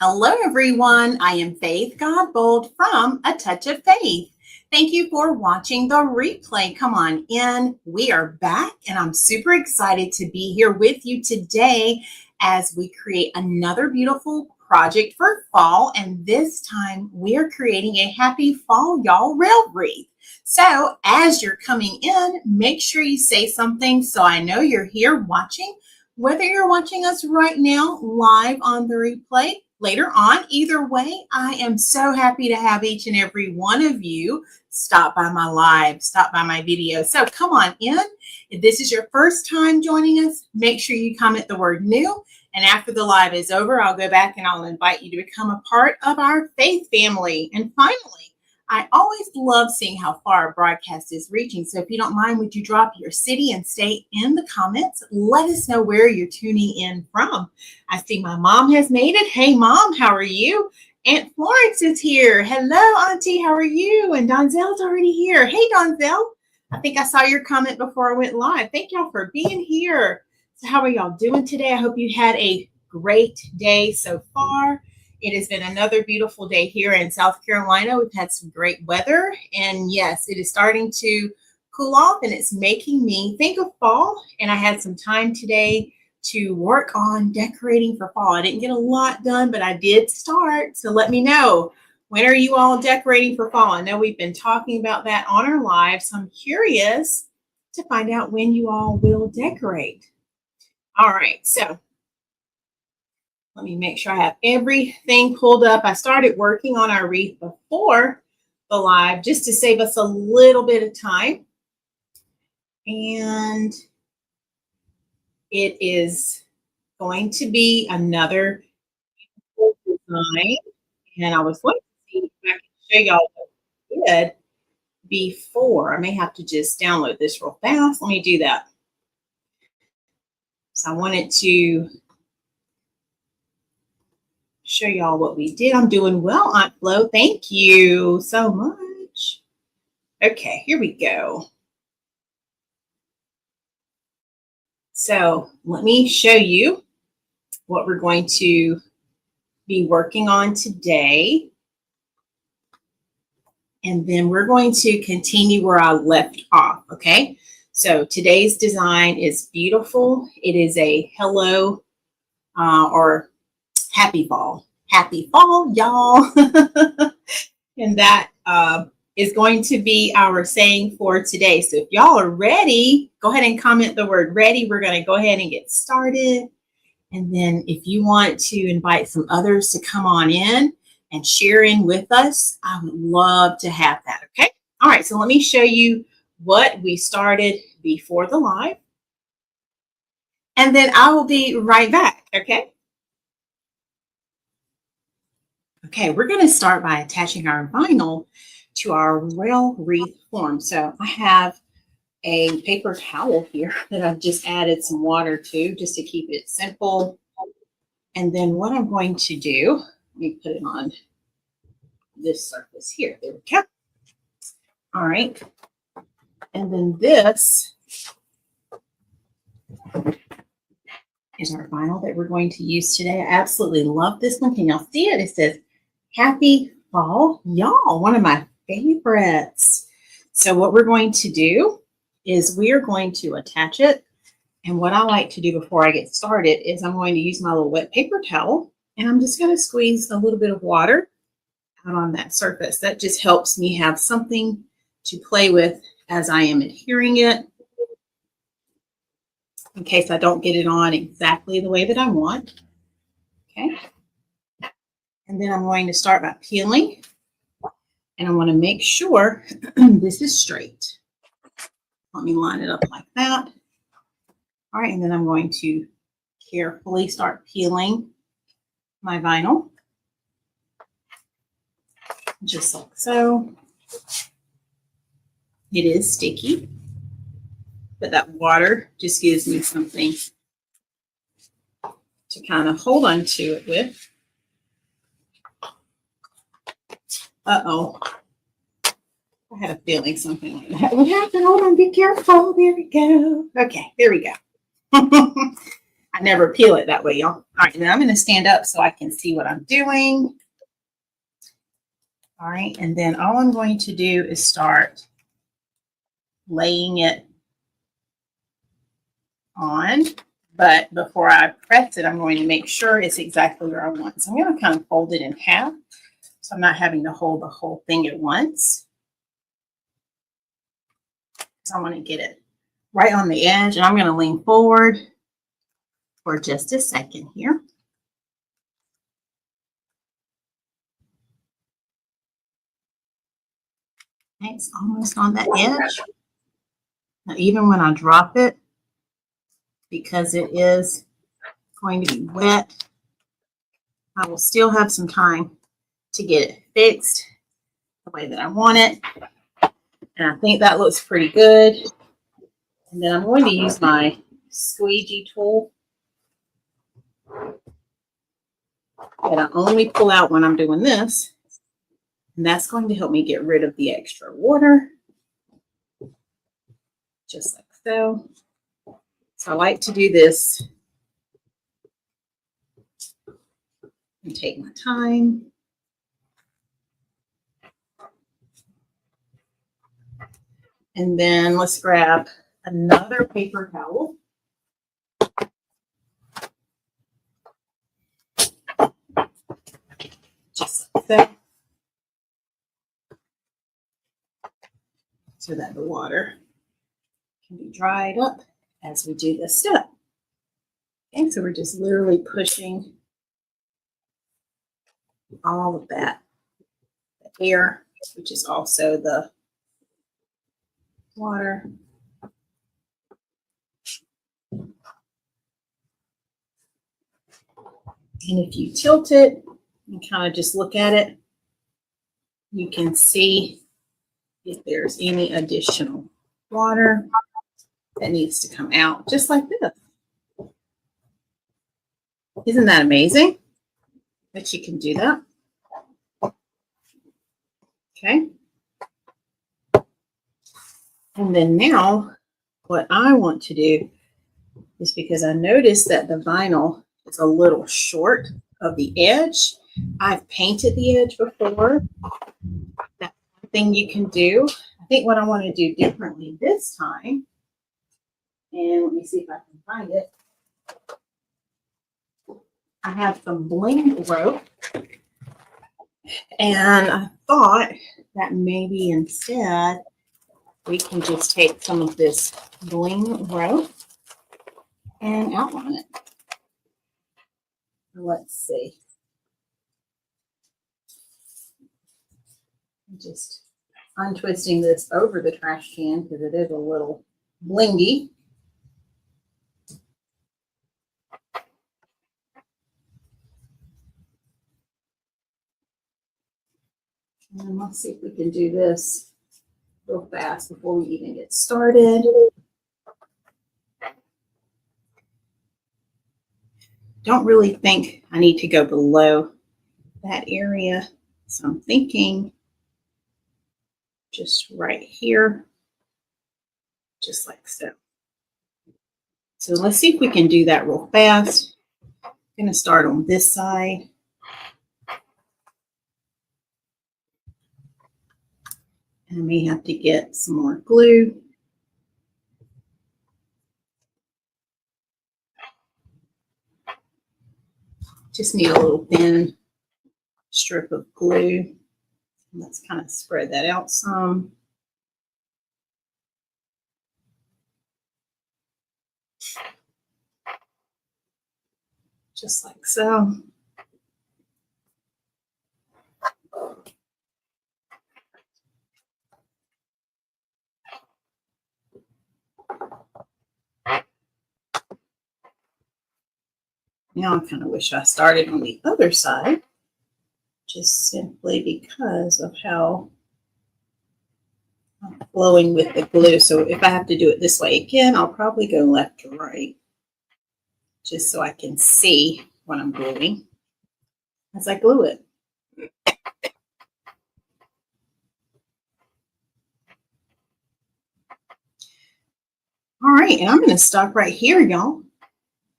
Hello, everyone. I am Faith Godbold from A Touch of Faith. Thank you for watching the replay. Come on in. We are back, and I'm super excited to be here with you today as we create another beautiful project for fall. And this time, we are creating a happy fall, y'all, rail wreath. So as you're coming in, make sure you say something so I know you're here watching. Whether you're watching us right now live on the replay, later on, either way, I am so happy to have each and every one of you stop by my live, stop by my video. So come on in. If this is your first time joining us, make sure you comment the word new. And after the live is over, I'll go back and I'll invite you to become a part of our faith family. And finally, I always love seeing how far our broadcast is reaching. So if you don't mind, would you drop your city and state in the comments? Let us know where you're tuning in from. I see my mom has made it. Hey, Mom, how are you? Aunt Florence is here. Hello, Auntie, how are you? And Donzelle's already here. Hey, Donzelle. I think I saw your comment before I went live. Thank y'all for being here. So how are y'all doing today? I hope you had a great day so far. It has been another beautiful day here in South Carolina. We've had some great weather, and yes, it is starting to cool off, and it's making me think of fall. And I had some time today to work on decorating for fall. I didn't get a lot done, but I did start. So let me know, when are you all decorating for fall? I know we've been talking about that on our live, so I'm curious to find out when you all will decorate. All right, so let me make sure I have everything pulled up. I started working on our wreath before the live just to save us a little bit of time. And it is going to be another beautiful design. And I was going to see if I can show y'all what we did before. I may have to just download this real fast. Let me do that. So I wanted to show y'all what we did. I'm doing well, Aunt Flo. Thank you so much. Okay, here we go. So let me show you what we're going to be working on today. And then we're going to continue where I left off, okay? So today's design is beautiful. It is a hello or happy fall. Happy fall, y'all. And that is going to be our saying for today. So if y'all are ready, go ahead and comment the word ready. We're going to go ahead and get started. And then if you want to invite some others to come on in and share in with us, I would love to have that, okay? All right, so let me show you what we started before the live. And then I will be right back, okay? Okay, we're going to start by attaching our vinyl to our rail wreath form. So I have a paper towel here that I've just added some water to just to keep it simple. And then what I'm going to do, let me put it on this surface here. There we go. All right. And then this is our vinyl that we're going to use today. I absolutely love this one. Can y'all see it? It says Happy Fall, y'all, one of my favorites. So what we're going to do is we are going to attach it. And what I like to do before I get started is I'm going to use my little wet paper towel, and I'm just going to squeeze a little bit of water out on that surface. That just helps me have something to play with as I am adhering it, in case I don't get it on exactly the way that I want. Okay. And then I'm going to start by peeling, and I want to make sure this is straight. Let me line it up like that. All right, and then I'm going to carefully start peeling my vinyl, just like so. It is sticky, but that water just gives me something to kind of hold on to it with. Uh-oh. I had a feeling something like that would happen. Hold on, be careful. There we go. Okay, there we go. I never peel it that way, y'all. All right, now I'm going to stand up so I can see what I'm doing. All right, and then all I'm going to do is start laying it on. But before I press it, I'm going to make sure it's exactly where I want. So I'm going to kind of fold it in half so I'm not having to hold the whole thing at once. So I want to get it right on the edge, and I'm going to lean forward for just a second here. Okay, it's almost on that edge. Now, even when I drop it, because it is going to be wet, I will still have some time to get it fixed the way that I want it. And I think that looks pretty good. And then I'm going to use my squeegee tool that I only pull out when I'm doing this. And that's going to help me get rid of the extra water. Just like so. So I like to do this and take my time. And then let's grab another paper towel. Just like so. So that the water can be dried up as we do this step. Okay, so we're just literally pushing all of that, the air, which is also the water. And if you tilt it and kind of just look at it, you can see if there's any additional water that needs to come out, just like this. Isn't that amazing that you can do that? Okay. And then now what I want to do is, because I noticed that the vinyl is a little short of the edge. I've painted the edge before. That's one thing you can do. I think what I want to do differently this time, and let me see if I can find it. I have some bling rope, and I thought that maybe instead we can just take some of this bling rope and outline it. Let's see. I'm just untwisting this over the trash can because it is a little blingy. And let's see if we can do this real fast before we even get started. Don't really think I need to go below that area. So I'm thinking just right here, just like so. So let's see if we can do that real fast. I'm going to start on this side. And I may have to get some more glue. Just need a little thin strip of glue. Let's kind of spread that out some. Just like so. Now I kind of wish I started on the other side, just simply because of how I'm flowing with the glue. So if I have to do it this way again, I'll probably go left to right, just so I can see what I'm gluing as I glue it. All right, and I'm going to stop right here, y'all.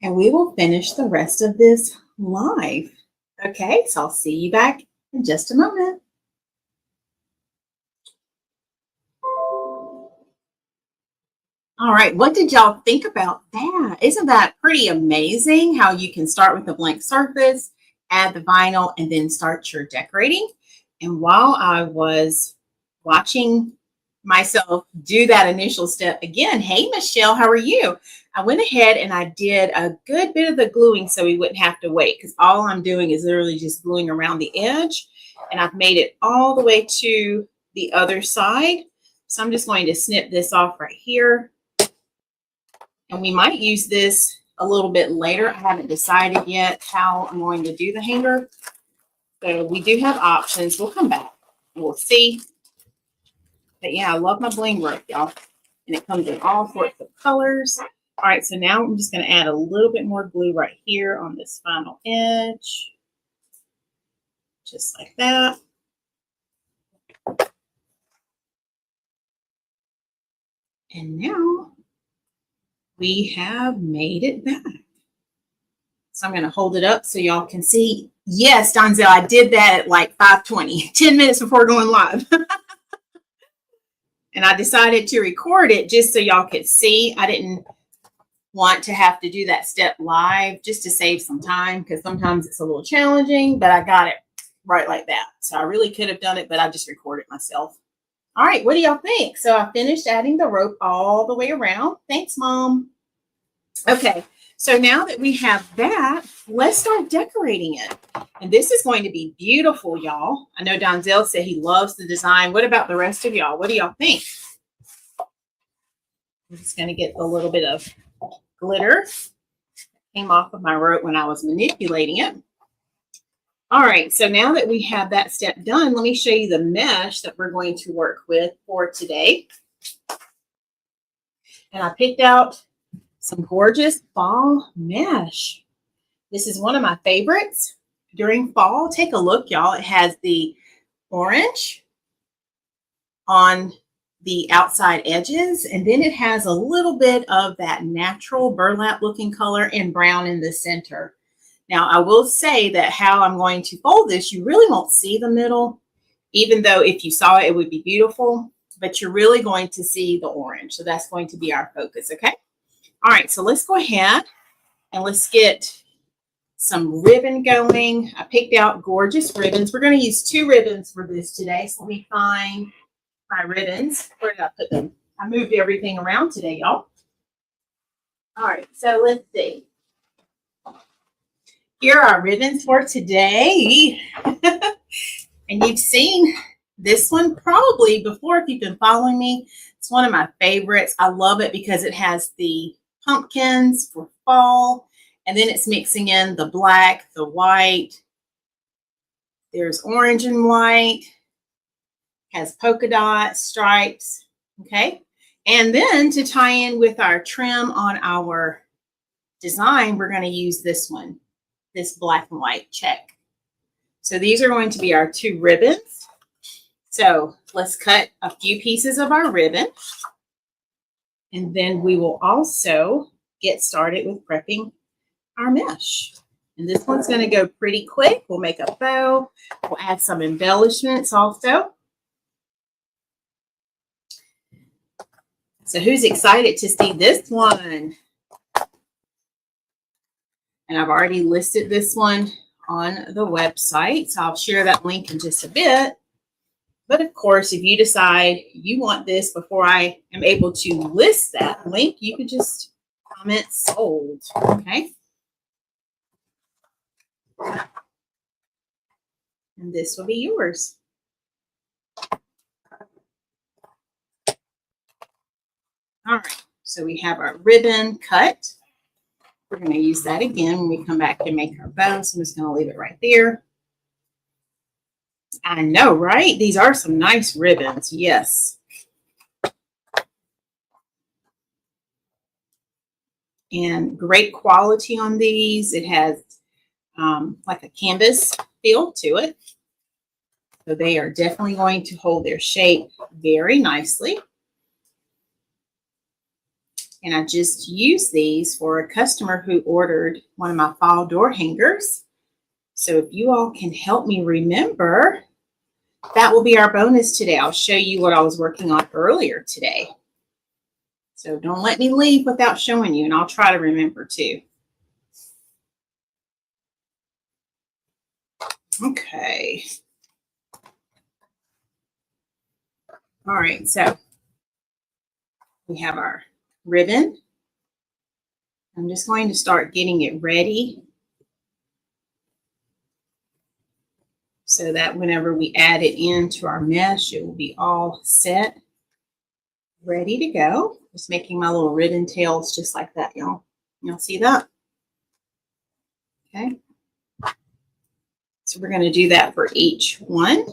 and we will finish the rest of this live. Okay, so I'll see you back in just a moment. All right, what did y'all think about that? Isn't that pretty amazing how you can start with a blank surface, add the vinyl, and then start your decorating? And while I was watching myself do that initial step again, hey, Michelle, how are you? I went ahead and I did a good bit of the gluing so we wouldn't have to wait, because all I'm doing is literally just gluing around the edge, and I've made it all the way to the other side. So I'm just going to snip this off right here. And we might use this a little bit later. I haven't decided yet how I'm going to do the hanger. So we do have options. We'll come back and we'll see. But yeah, I love my bling rope, y'all. And it comes in all sorts of colors. All right, so now I'm just going to add a little bit more glue right here on this final edge. Just like that. And now we have made it back. So I'm going to hold it up so y'all can see. Yes, Donzel, I did that at like 5:20, 10 minutes before going live. And I decided to record it just so y'all could see. I didn't want to have to do that step live just to save some time, because sometimes it's a little challenging, but I got it right like that. So I really could have done it, but I just recorded myself. All right, what do y'all think? So I finished adding the rope all the way around. Thanks, Mom. Okay, so now that we have that, let's start decorating it. And this is going to be beautiful, y'all. I know Donzel said he loves the design. What about the rest of y'all? What do y'all think? I'm just going to get a little bit of glitter. Came off of my rope when I was manipulating it. All right, so now that we have that step done, let me show you the mesh that we're going to work with for today. And I picked out some gorgeous fall mesh. This is one of my favorites during fall. Take a look, y'all. It has the orange on the outside edges, and then it has a little bit of that natural burlap looking color and brown in the center. Now, I will say that how I'm going to fold this, you really won't see the middle, even though if you saw it, it would be beautiful, but you're really going to see the orange. So that's going to be our focus, okay? All right, so let's go ahead and let's get some ribbon going. I picked out gorgeous ribbons. We're going to use 2 ribbons for this today. So let me find my ribbons. Where did I put them? I moved everything around today, y'all. All right, so let's see. Here are our ribbons for today. And you've seen this one probably before if you've been following me. It's one of my favorites. I love it because it has the pumpkins for fall, and then it's mixing in the black, the white. There's orange and white. Has polka dot stripes. Okay. And then to tie in with our trim on our design, we're going to use this one, this black and white check. So these are going to be our 2 ribbons. So let's cut a few pieces of our ribbon. And then we will also get started with prepping our mesh. And this one's going to go pretty quick. We'll make a bow. We'll add some embellishments also. So who's excited to see this one? And I've already listed this one on the website, so I'll share that link in just a bit. But of course, if you decide you want this before I am able to list that link, you can just comment sold, okay? And this will be yours. All right, so we have our ribbon cut. We're going to use that again when we come back and make our bow. So I'm just going to leave it right there. I know, right? These are some nice ribbons. Yes. And great quality on these. It has like a canvas feel to it. So they are definitely going to hold their shape very nicely. And I just used these for a customer who ordered one of my fall door hangers. So if you all can help me remember, that will be our bonus today. I'll show you what I was working on earlier today. So don't let me leave without showing you, and I'll try to remember too. Okay. All right, so we have our ribbon. I'm just going to start getting it ready so that whenever we add it into our mesh, it will be all set, ready to go. Just making my little ribbon tails just like that, y'all. Y'all see that? Okay. So we're going to do that for each one.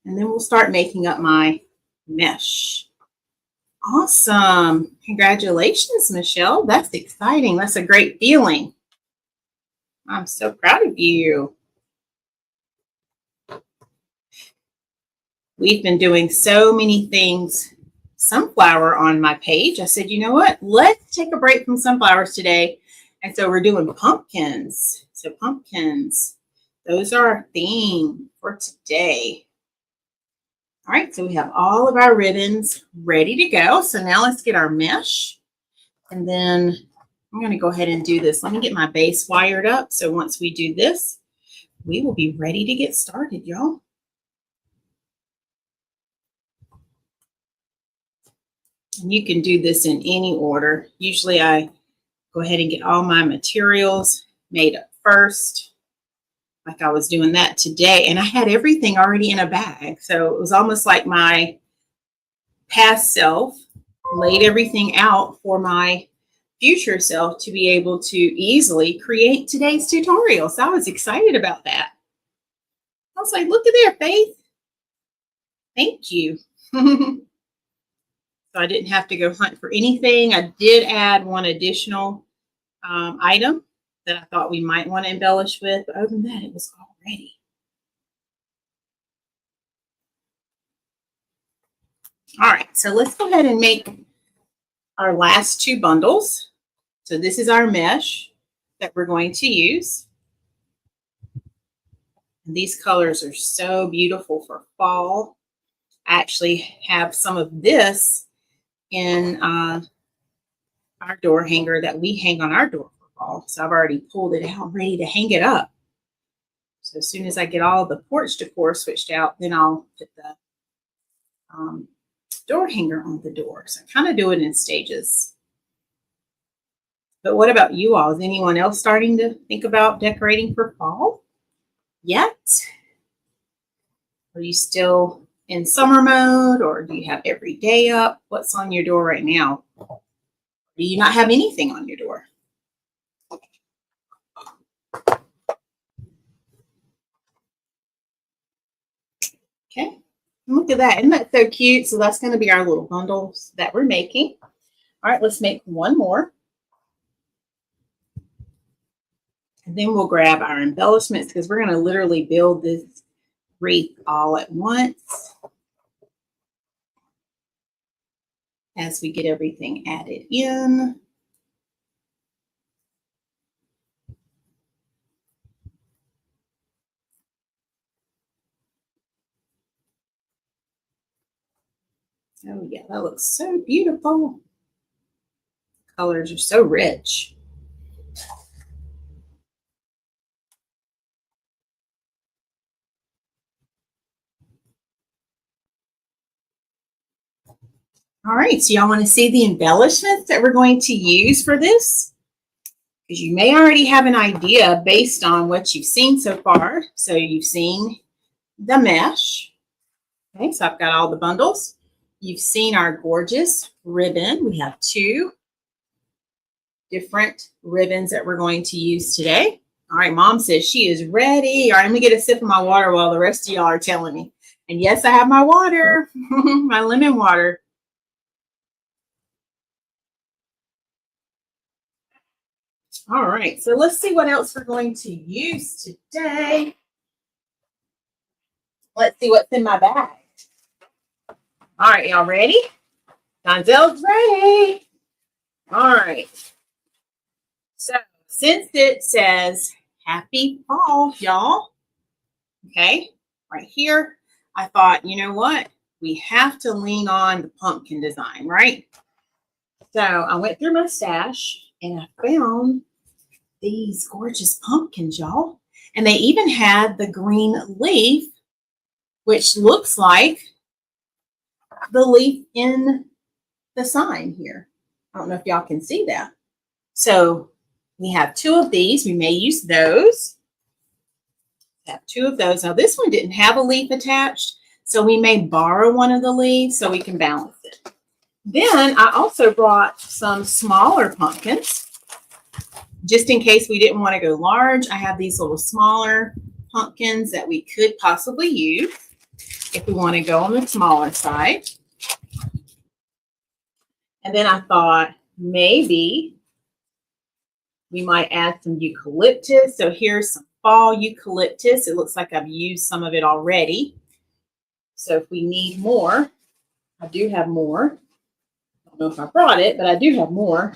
And then we'll start making up my mesh. Awesome. Congratulations, Michelle. That's exciting. That's a great feeling. I'm so proud of you. We've been doing so many things sunflower on my page. I said, you know what? Let's take a break from sunflowers today. And so we're doing pumpkins. So pumpkins, those are our theme for today. All right, so we have all of our ribbons ready to go. So now let's get our mesh. And then I'm going to go ahead and do this. Let me get my base wired up. So once we do this, we will be ready to get started, y'all. And you can do this in any order. Usually I go ahead and get all my materials made up first, like I was doing that today. And I had everything already in a bag. So it was almost like my past self laid everything out for my future self to be able to easily create today's tutorial. So I was excited about that. I was like, look at there, Faith. Thank you. So I didn't have to go hunt for anything. I did add one additional item that I thought we might want to embellish with. But other than that, it was all ready. All right, so let's go ahead and make our last two bundles. So this is our mesh that we're going to use. And these colors are so beautiful for fall. I actually have some of this in our door hanger that we hang on our door for fall. So I've already pulled it out, ready to hang it up. So as soon as I get all the porch decor switched out, then I'll put the door hanger on the door. So I kind of do it in stages. But what about you all? Is anyone else starting to think about decorating for fall yet? Are you still in summer mode, or do you have every day up? What's on your door right now? Do you not have anything on your door? Okay, look at that. Isn't that so cute? So that's going to be our little bundles that we're making. All right, let's make one more. And then we'll grab our embellishments because we're going to literally build this wreath all at once as we get everything added in. Oh yeah, that looks so beautiful. Colors are so rich. All right, so y'all want to see the embellishments that we're going to use for this? Because you may already have an idea based on what you've seen so far. So you've seen the mesh. Okay, so I've got all the bundles. You've seen our gorgeous ribbon. We have two different ribbons that we're going to use today. All right, Mom says she is ready. All right, let me get a sip of my water while the rest of y'all are telling me. And yes, I have my water, my lemon water. All right, so let's see what else we're going to use today. Let's see what's in my bag. All right, y'all ready? Donzel's ready. All right. So since it says happy fall, y'all, okay, right here, I thought, you know what? We have to lean on the pumpkin design, right? So I went through my stash and I found these gorgeous pumpkins, y'all. And they even had the green leaf, which looks like the leaf in the sign here. I don't know if y'all can see that. So we have two of these. We may use those. Have two of those. Now this one didn't have a leaf attached, so we may borrow one of the leaves so we can balance it. Then I also brought some smaller pumpkins, just in case we didn't want to go large. I have these little smaller pumpkins that we could possibly use if we want to go on the smaller side. And then I thought maybe we might add some eucalyptus. So here's some fall eucalyptus. It looks like I've used some of it already. So if we need more, I do have more. I don't know if I brought it, but I do have more.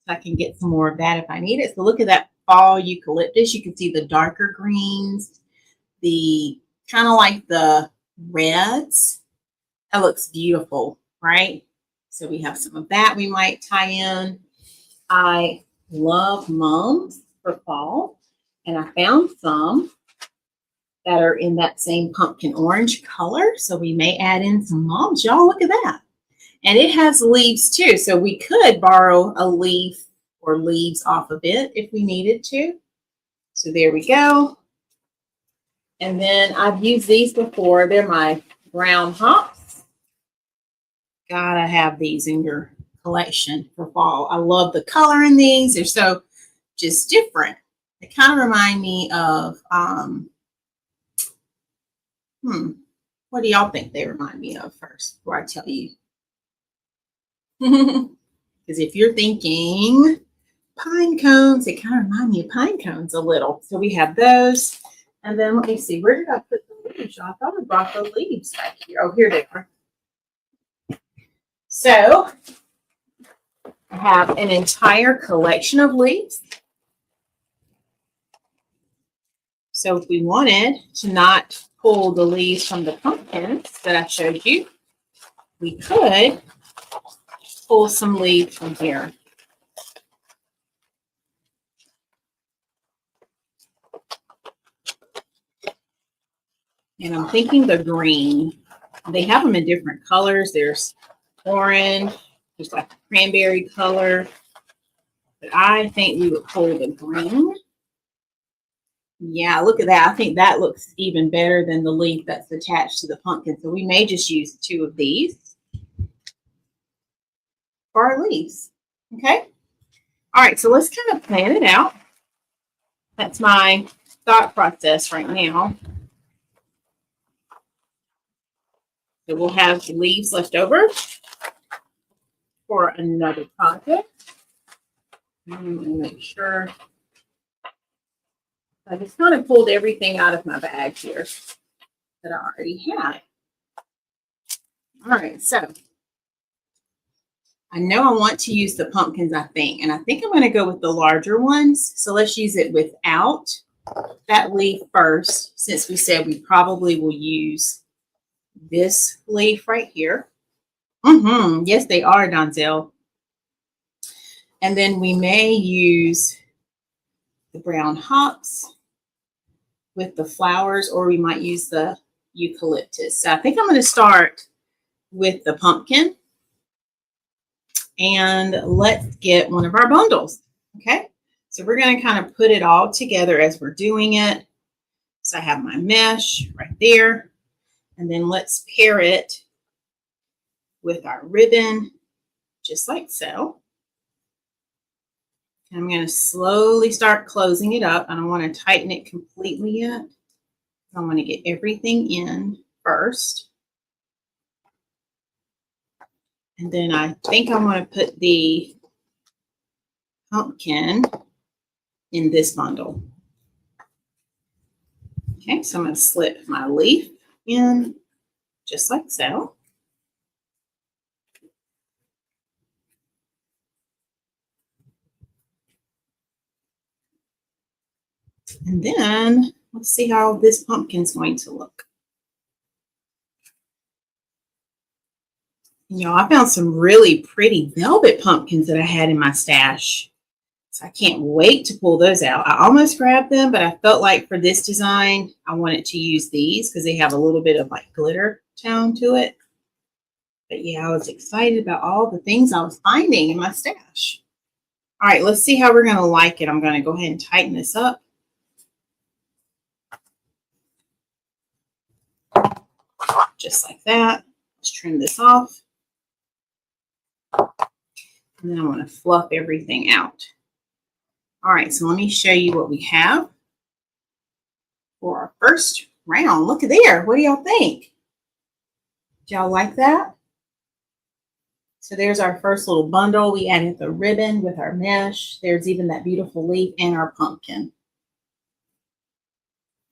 I can get some more of that if I need it. So look at that fall eucalyptus. You can see the darker greens, the kind of like the reds. That looks beautiful, right? So we have some of that we might tie in. I love mums for fall, and I found some that are in that same pumpkin orange color. So we may add in some mums. Y'all, look at that. And it has leaves too. So we could borrow a leaf or leaves off of it if we needed to. So there we go. And then I've used these before. They're my brown hops. Gotta have these in your collection for fall. I love the color in these. They're so just different. They kind of remind me of, what do y'all think they remind me of first before I tell you? Because if you're thinking pine cones, they kind of remind me of pine cones a little. So we have those. And then let me see, where did I put the leaves? I thought I brought the leaves back here. Oh, here they are. So I have an entire collection of leaves. So if we wanted to not pull the leaves from the pumpkins that I showed you, we could pull some leaves from here. And I'm thinking the green. They have them in different colors. There's orange, there's like a cranberry color. But I think we would pull the green. Yeah, look at that. I think that looks even better than the leaf that's attached to the pumpkin. So we may just use two of these for our leaves. Okay. All right, so let's kind of plan it out. That's my thought process right now. So we'll have leaves left over for another project. I'm going to make sure. I just kind of pulled everything out of my bag here that I already had. All right, so I know I want to use the pumpkins, I think, and I think I'm going to go with the larger ones. So let's use it without that leaf first, since we said we probably will use this leaf right here. Yes, they are, Donzel. And then we may use the brown hops with the flowers, or we might use the eucalyptus. So I think I'm going to start with the pumpkin. And let's get one of our bundles. Okay, so we're going to kind of put it all together as we're doing it. So I have my mesh right there. And then let's pair it with our ribbon, just like so. And I'm going to slowly start closing it up. I don't want to tighten it completely yet. I want to get everything in first. And then I think I want to put the pumpkin in this bundle. Okay, so I'm going to slip my leaf in just like so. And then let's see how this pumpkin's going to look. Y'all, I found some really pretty velvet pumpkins that I had in my stash. So I can't wait to pull those out. I almost grabbed them, but I felt like for this design, I wanted to use these because they have a little bit of like glitter tone to it. But yeah, I was excited about all the things I was finding in my stash. All right, let's see how we're going to like it. I'm going to go ahead and tighten this up. Just like that. Let's trim this off. And then I'm going to fluff everything out. All right, so let me show you what we have for our first round. Look at there. What do y'all think? Do y'all like that? So there's our first little bundle. We added the ribbon with our mesh. There's even that beautiful leaf and our pumpkin.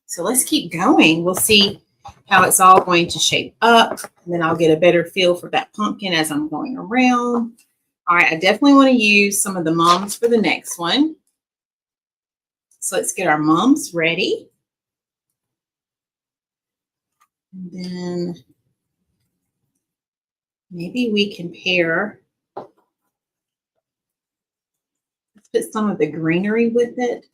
So let's keep going. We'll see how it's all going to shape up. And then I'll get a better feel for that pumpkin as I'm going around. All right, I definitely want to use some of the mums for the next one. So let's get our mums ready. And then maybe we can pair, let's put some of the greenery with it.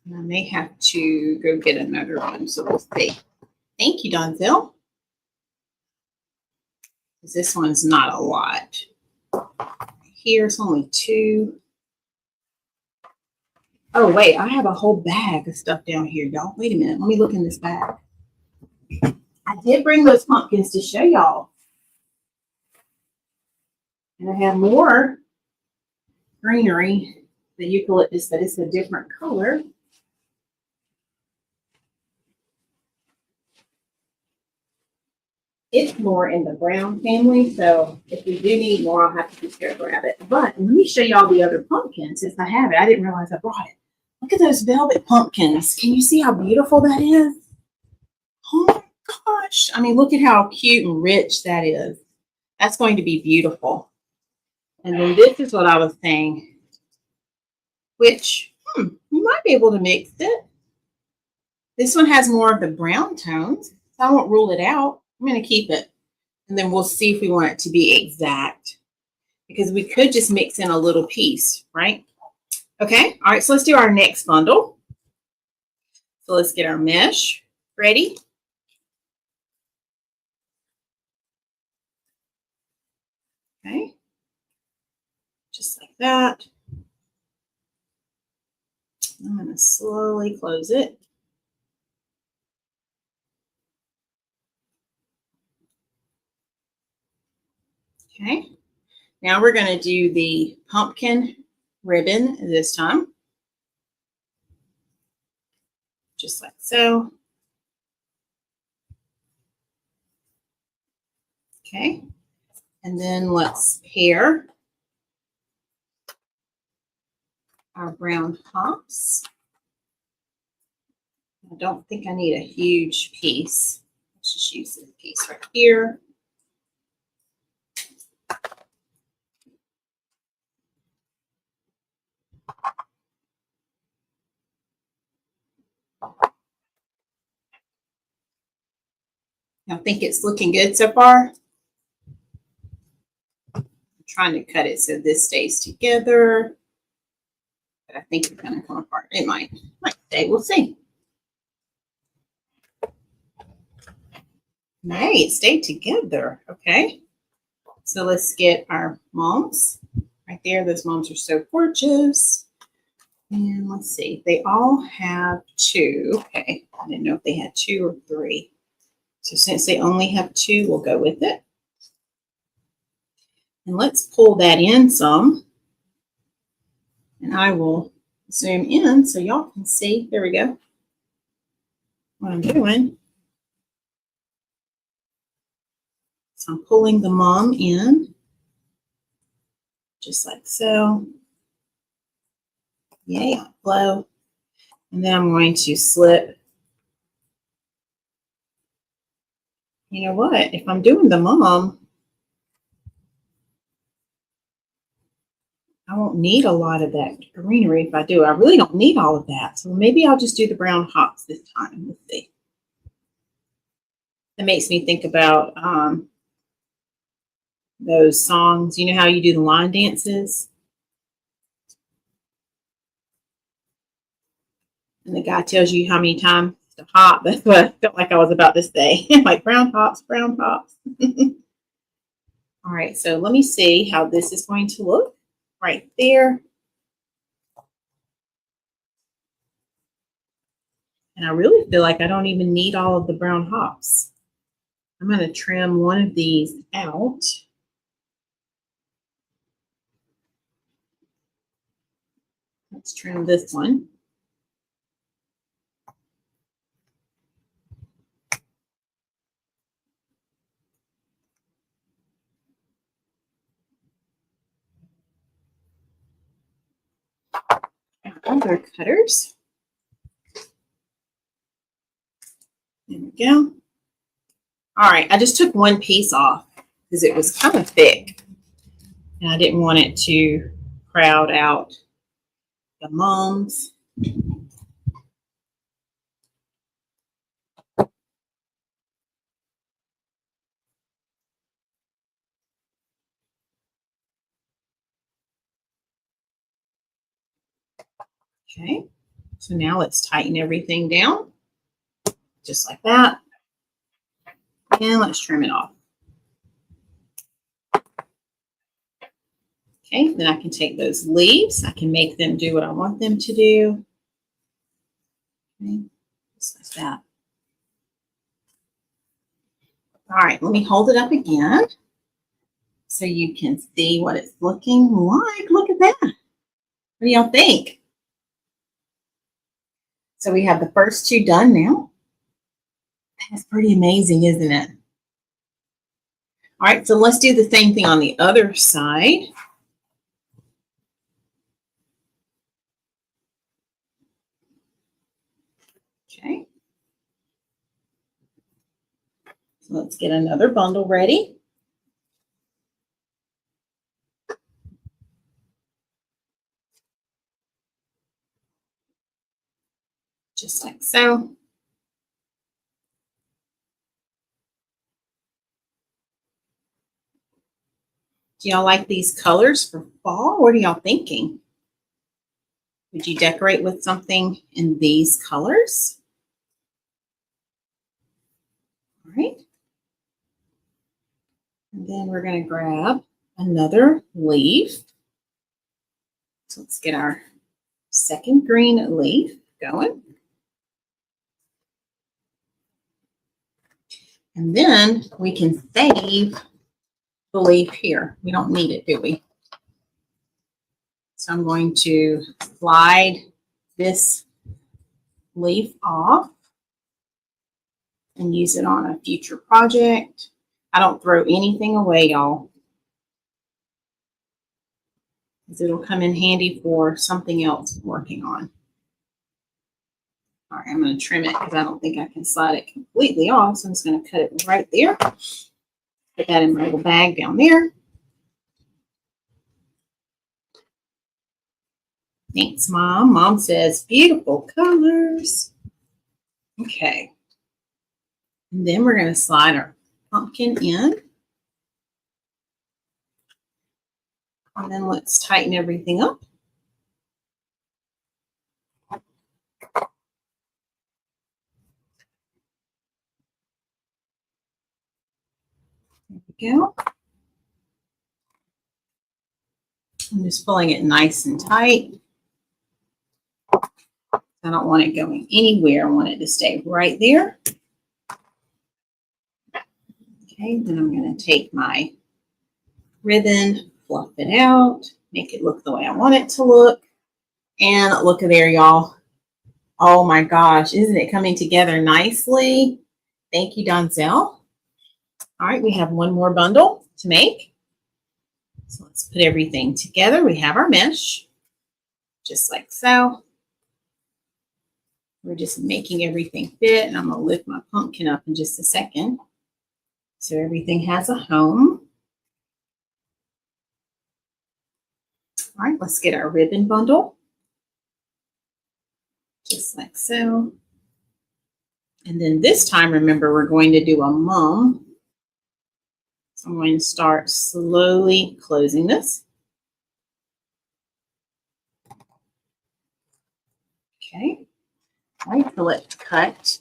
And I may have to go get another one, so we'll see. Thank you, Donzel. This one's not a lot. Here's only 2. Oh, wait, I have a whole bag of stuff down here, y'all. Wait a minute. Let me look in this bag. I did bring those pumpkins to show y'all. And I have more greenery, the eucalyptus, but it's a different color. It's more in the brown family, so if we do need more, I'll have to be sure to grab it. But let me show y'all the other pumpkins since I have it. I didn't realize I brought it. Look at those velvet pumpkins. Can you see how beautiful that is? Oh my gosh. I mean, look at how cute and rich that is. That's going to be beautiful. And then this is what I was saying, which you might be able to mix it. This one has more of the brown tones, so I won't rule it out. I'm going to keep it, and then we'll see if we want it to be exact, because we could just mix in a little piece, right? Okay, all right, so let's do our next bundle. So let's get our mesh ready. Okay, just like that. I'm going to slowly close it. Okay, now we're going to do the pumpkin ribbon this time. Just like so. Okay, and then let's pair our brown hops. I don't think I need a huge piece. Let's just use this piece right here. I think it's looking good so far. I'm trying to cut it so this stays together. But I think it's going to come apart. It might stay. We'll see. Hey, it stayed together. Okay. So let's get our mums. Right there. Those mums are so gorgeous. And let's see. They all have 2. Okay. I didn't know if they had 2 or 3. So since they only have 2, we'll go with it. And let's pull that in some. And I will zoom in so y'all can see. There we go. What I'm doing. So I'm pulling the mum in. Just like so. Yay, flow. And then I'm going to slip You know what? If I'm doing the mom, I won't need a lot of that greenery if I do. I really don't need all of that. So maybe I'll just do the brown hops this time. Let's see. It makes me think about those songs. You know how you do the line dances? And the guy tells you how many times to hop. That's what I felt like I was about to say. Like brown hops, brown hops. All right, so let me see how this is going to look right there. And I really feel like I don't even need all of the brown hops. I'm going to trim one of these out. Let's trim this one. Other cutters. There we go. All right, I just took one piece off because it was kind of thick. And I didn't want it to crowd out the mums. Okay, so now let's tighten everything down, just like that. And let's trim it off. Okay, then I can take those leaves. I can make them do what I want them to do. Okay, just like that. All right, let me hold it up again so you can see what it's looking like. Look at that. What do y'all think? So we have the first two done now. That's pretty amazing, isn't it? All right, so let's do the same thing on the other side. Okay. So let's get another bundle ready. Just like so. Do y'all like these colors for fall? What are y'all thinking? Would you decorate with something in these colors? All right. And then we're going to grab another leaf. So let's get our second green leaf going. And then we can save the leaf here. We don't need it, do we? So I'm going to slide this leaf off and use it on a future project. I don't throw anything away, y'all, because it'll come in handy for something else I'm working on. All right, I'm going to trim it because I don't think I can slide it completely off. So I'm just going to cut it right there. Put that in my little bag down there. Thanks, Mom. Mom says, beautiful colors. Okay. And then we're going to slide our pumpkin in. And then let's tighten everything up. There we go. I'm just pulling it nice and tight. I don't want it going anywhere. I want it to stay right there. Okay, then I'm going to take my ribbon, fluff it out, make it look the way I want it to look. And look at there, y'all. Oh my gosh, isn't it coming together nicely? Thank you, Donzel. All right, we have one more bundle to make. So let's put everything together. We have our mesh, just like so. We're just making everything fit, and I'm going to lift my pumpkin up in just a second. So everything has a home. All right, let's get our ribbon bundle. Just like so. And then this time, remember, we're going to do a mum. So I'm going to start slowly closing this. Okay. All right, so let's cut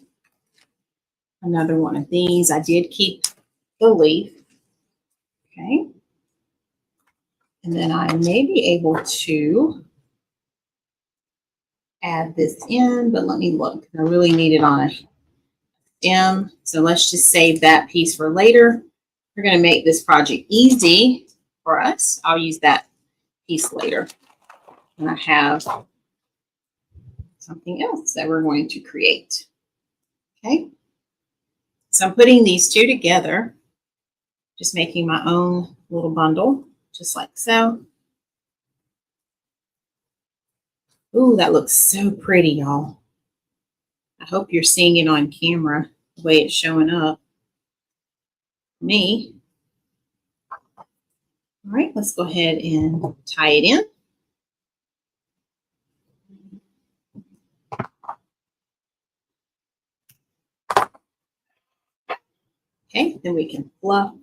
another one of these. I did keep the leaf. Okay. And then I may be able to add this in, but let me look. I really need it on a stem. So let's just save that piece for later. We're going to make this project easy for us. I'll use that piece later. And I have something else that we're going to create. Okay. So I'm putting these two together, just making my own little bundle, just like so. Ooh, that looks so pretty, y'all. I hope you're seeing it on camera the way it's showing up. Me. All right, let's go ahead and tie it in. Okay, then we can fluff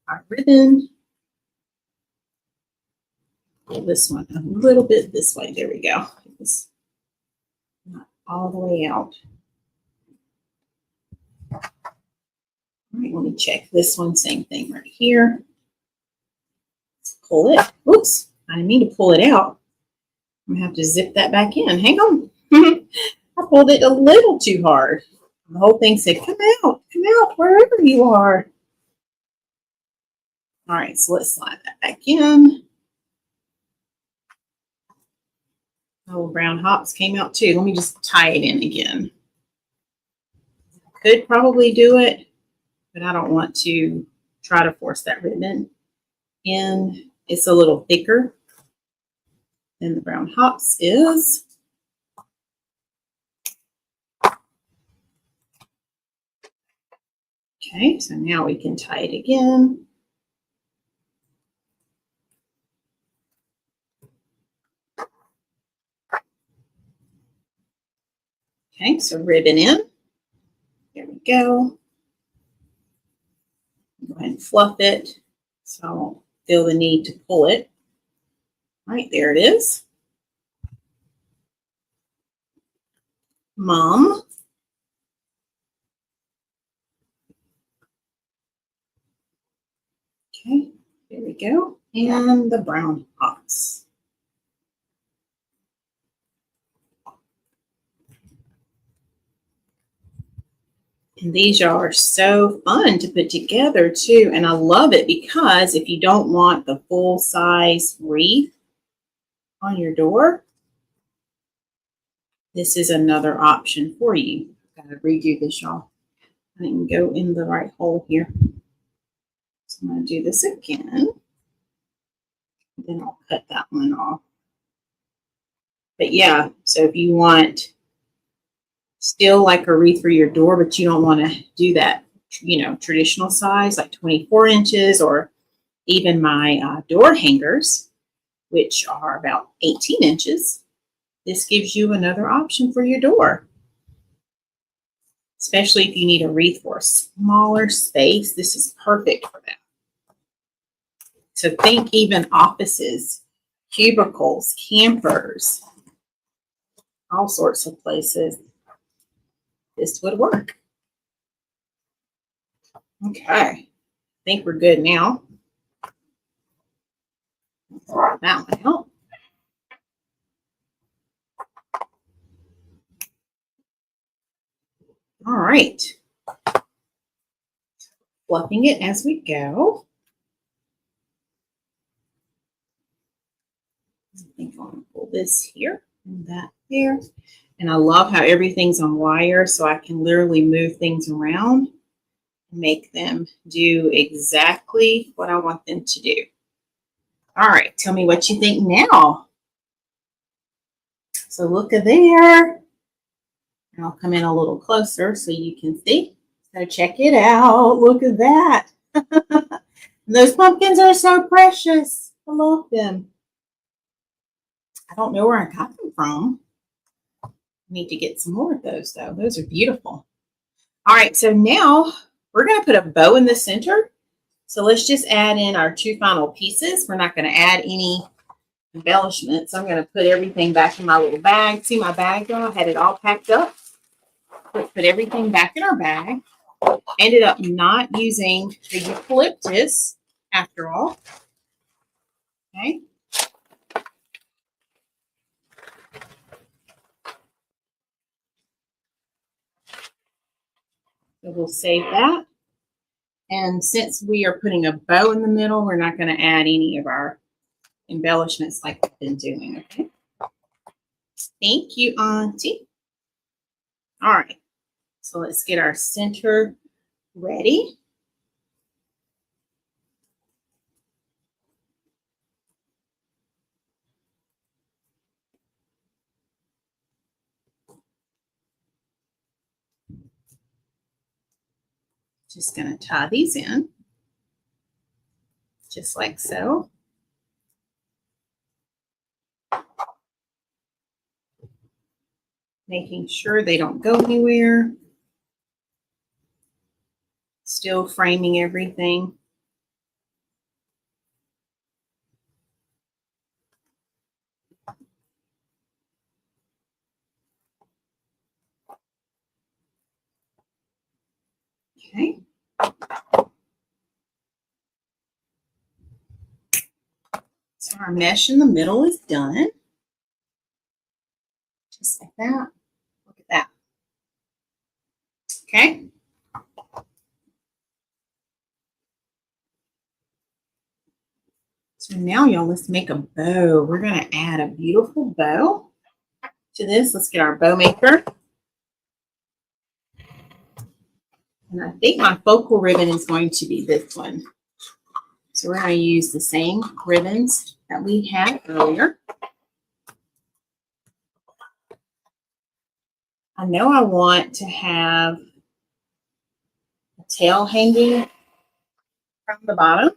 our ribbon. Pull this one a little bit this way. There we go. It's not all the way out. All right, let me check this one. Same thing right here. Let's pull it. Oops, I didn't mean to pull it out. I'm gonna have to zip that back in. Hang on. I pulled it a little too hard. The whole thing said, come out, wherever you are. All right, so let's slide that back in. Oh, brown hops came out too. Let me just tie it in again. Could probably do it, but I don't want to try to force that ribbon in. It's a little thicker than the brown hops is. Okay, so now we can tie it again. Okay, so ribbon in. There we go. Go ahead and fluff it so I won't feel the need to pull it. All right, there it is. Mom. Okay, there we go. And the brown hops. And these are so fun to put together too. And I love it because if you don't want the full size wreath on your door, this is another option for you. I've got to redo this, y'all. I didn't go in the right hole here. So I'm going to do this again. Then I'll cut that one off. But yeah, so if you want still like a wreath for your door, but you don't want to do that, you know, traditional size, like 24 inches, or even my door hangers, which are about 18 inches. This gives you another option for your door, especially if you need a wreath for a smaller space. This is perfect for that. So think even offices, cubicles, campers, all sorts of places. This would work. Okay, I think we're good now. That one out. All right. Fluffing it as we go. I think I'm going to pull this here and that there. And I love how everything's on wire, so I can literally move things around and make them do exactly what I want them to do. All right, tell me what you think now. So look at there. And I'll come in a little closer so you can see. So check it out. Look at that. Those pumpkins are so precious. I love them. I don't know where I got them from. I need to get some more of those, though. Those are beautiful. All right, so now we're going to put a bow in the center. So let's just add in our two final pieces. We're not going to add any embellishments. I'm going to put everything back in my little bag. See my bag, y'all? I had it all packed up. Let's put everything back in our bag. Ended up not using the eucalyptus after all. Okay. So we'll save that. And since we are putting a bow in the middle, we're not going to add any of our embellishments like we've been doing. Okay. Thank you, Auntie. All right. So let's get our center ready. Just going to tie these in, just like so. Making sure they don't go anywhere. Still framing everything. Okay. So our mesh in the middle is done. Just like that. Look at that. Okay. So now, y'all, let's make a bow. We're going to add a beautiful bow to this. Let's get our bow maker. And I think my focal ribbon is going to be this one. So we're going to use the same ribbons that we had earlier. I know I want to have a tail hanging from the bottom.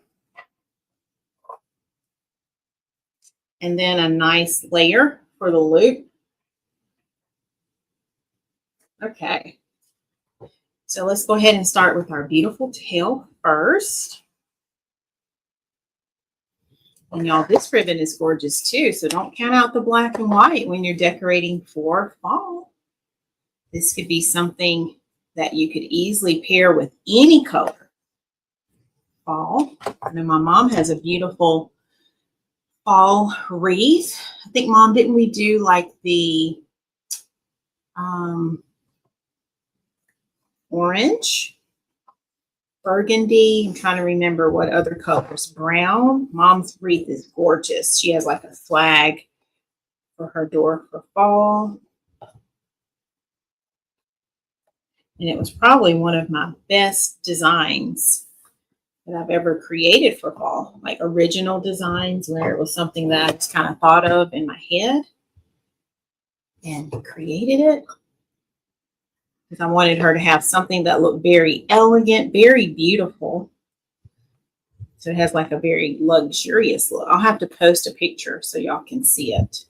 And then a nice layer for the loop. Okay. So let's go ahead and start with our beautiful tail first. And y'all, this ribbon is gorgeous too. So don't count out the black and white when you're decorating for fall. This could be something that you could easily pair with any color. Fall. I know my mom has a beautiful fall wreath. I think, Mom, didn't we do like the orange, burgundy? I'm trying to remember what other colors. Brown. Mom's wreath is gorgeous. She has like a flag for her door for fall. And it was probably one of my best designs that I've ever created for fall, like original designs where it was something that I just kind of thought of in my head and created it. Because I wanted her to have something that looked very elegant, very beautiful. So it has like a very luxurious look. I'll have to post a picture so y'all can see it.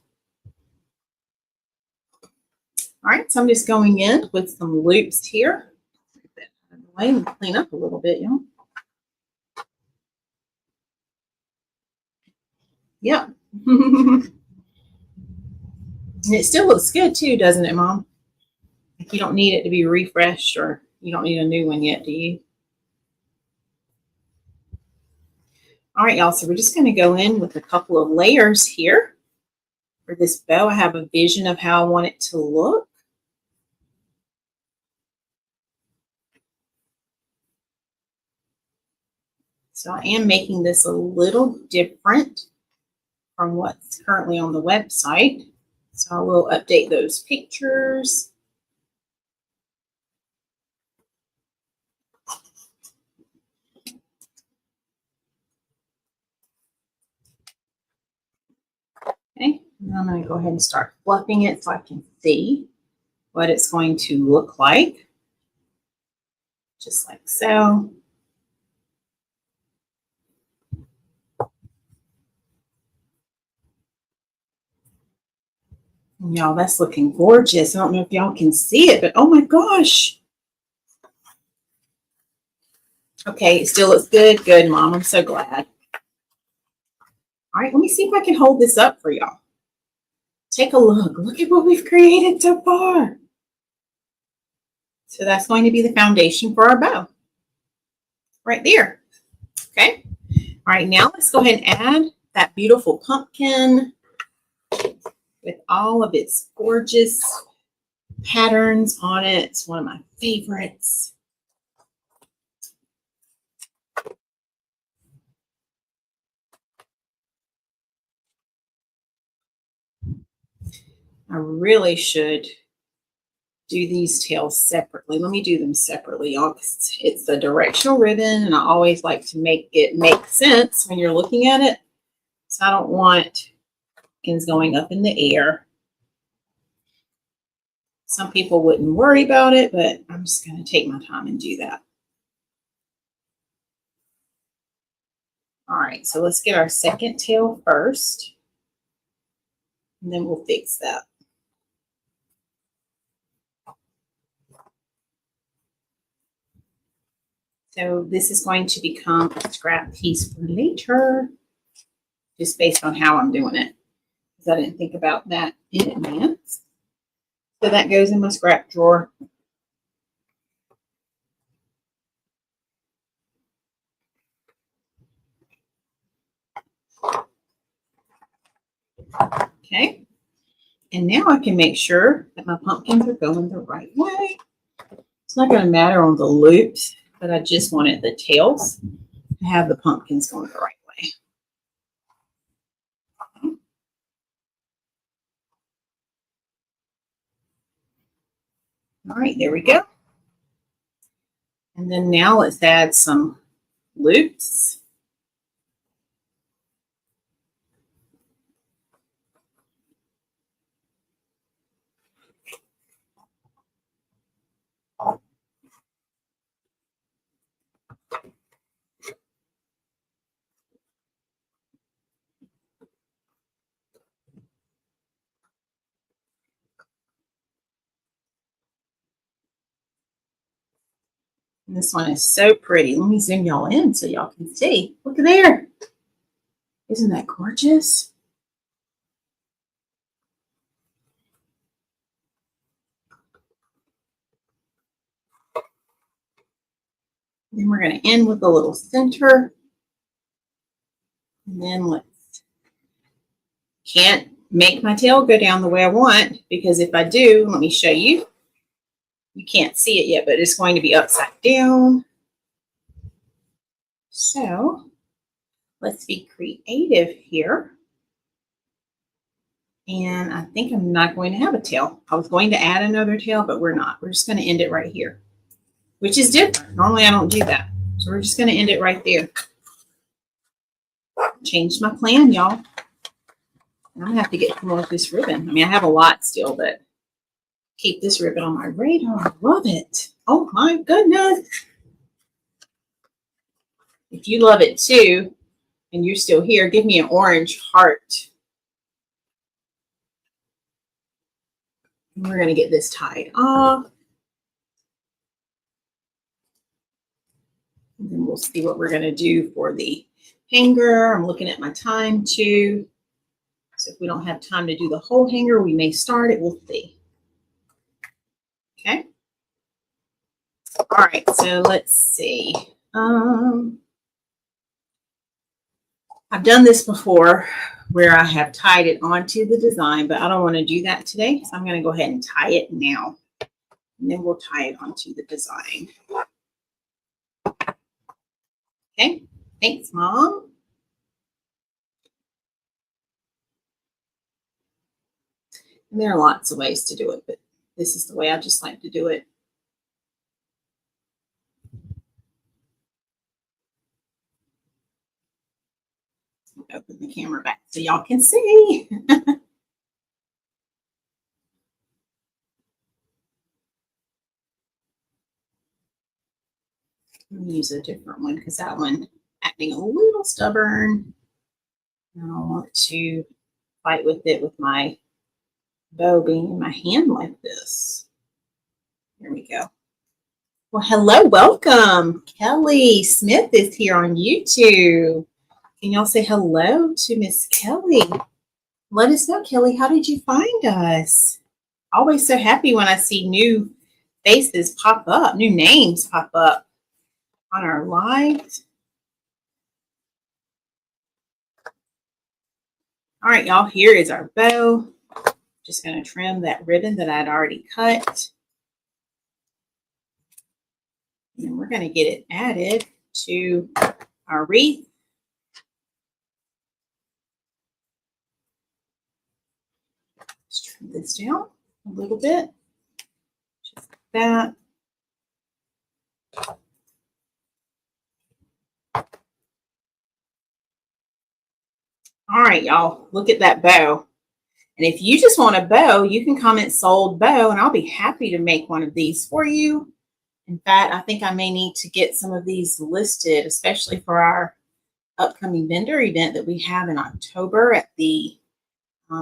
All right, so I'm just going in with some loops here. And clean up a little bit, y'all. Yep. And it still looks good too, doesn't it, Mom? Like you don't need it to be refreshed, or you don't need a new one yet, do you? All right, y'all, so we're just going to go in with a couple of layers here. For this bow, I have a vision of how I want it to look. So I am making this a little different from what's currently on the website. So I will update those pictures. Okay, and I'm going to go ahead and start fluffing it so I can see what it's going to look like. just like so. Y'all, that's looking gorgeous. I don't know if y'all can see it, but oh my gosh. Okay, it still looks good. Good, Mom. I'm so glad. All right, let me see if I can hold this up for y'all. Take a look. Look at what we've created so far. So that's going to be the foundation for our bow. Right there. Okay. All right, now let's go ahead and add that beautiful pumpkin with all of its gorgeous patterns on it. It's one of my favorites. I really should do these tails separately. Let me do them separately, y'all, because it's a directional ribbon, and I always like to make it make sense when you're looking at it. So I don't want pins going up in the air. Some people wouldn't worry about it, but I'm just going to take my time and do that. All right, so let's get our second tail first, and then we'll fix that. So this is going to become a scrap piece for later, just based on how I'm doing it, because I didn't think about that in advance. So that goes in my scrap drawer. Okay. And now I can make sure that my pumpkins are going the right way. It's not going to matter on the loops, but I just wanted the tails to have the pumpkins going the right way. All right, there we go. And then now let's add some loops. And this one is so pretty. Let me zoom y'all in so y'all can see. Look at there. Isn't that gorgeous? Then we're going to end with a little center. And then let's, can't make my tail go down the way I want, because if I do, let me show you. You can't see it yet, but it's going to be upside down. So let's be creative here. And I think I'm not going to have a tail. I was going to add another tail, but we're not. We're just going to end it right here, which is different. Normally I don't do that. So we're just going to end it right there. Changed my plan, y'all. I'm going to have to get more of this ribbon. I mean, I have a lot still, but keep this ribbon on my radar. I love it. Oh my goodness. If you love it too, and you're still here, give me an orange heart. And we're going to get this tied off. And then we'll see what we're going to do for the hanger. I'm looking at my time too. So if we don't have time to do the whole hanger, we may start it. We'll see. Okay. All right. So let's see. I've done this before where I have tied it onto the design, but I don't want to do that today. So I'm going to go ahead and tie it now. And then we'll tie it onto the design. Okay. Thanks, Mom. And there are lots of ways to do it, but this is the way I just like to do it. Open the camera back so y'all can see. I'm going to use a different one because that one acting a little stubborn. I don't want to fight with it with my bow being in my hand like this. Here we go. Well, hello, welcome. Kelly Smith is here on YouTube. Can y'all say hello to Miss Kelly? Let us know, Kelly, how did you find us? Always so happy when I see new faces pop up, new names pop up on our lives. All right, y'all, here is our bow. Just going to trim that ribbon that I'd already cut. And we're going to get it added to our wreath. Let's trim this down a little bit. Just like that. All right, y'all, look at that bow. And if you just want a bow, you can comment sold bow, and I'll be happy to make one of these for you. In fact, I think I may need to get some of these listed, especially for our upcoming vendor event that we have in October at the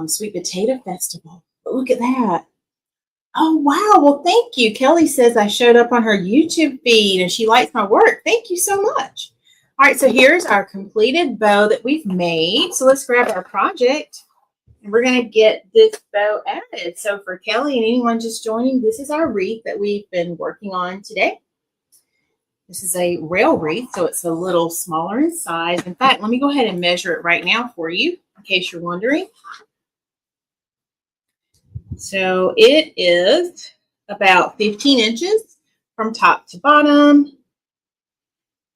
Sweet Potato Festival. But look at that. Oh, wow. Well, thank you. Kelly says I showed up on her YouTube feed and she likes my work. Thank you so much. All right, so here's our completed bow that we've made. So let's grab our project and we're going to get this bow added. So for Kelly and anyone just joining, this is our wreath that we've been working on today. This is a rail wreath, so it's a little smaller in size. In fact, let me go ahead and measure it right now for you, in case you're wondering. So it is about 15 inches from top to bottom.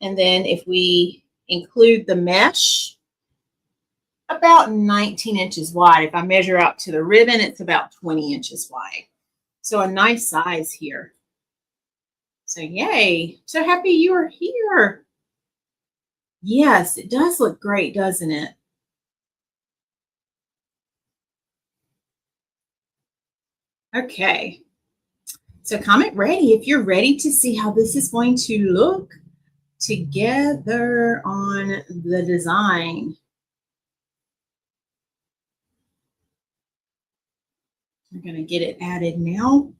And then if we include the mesh, about 19 inches wide. If I measure out to the ribbon, it's about 20 inches wide. So a nice size here. So yay. So happy you are here. Yes, it does look great, doesn't it? Okay. So comment ready if you're ready to see how this is going to look together on the design. We're going to get it added now.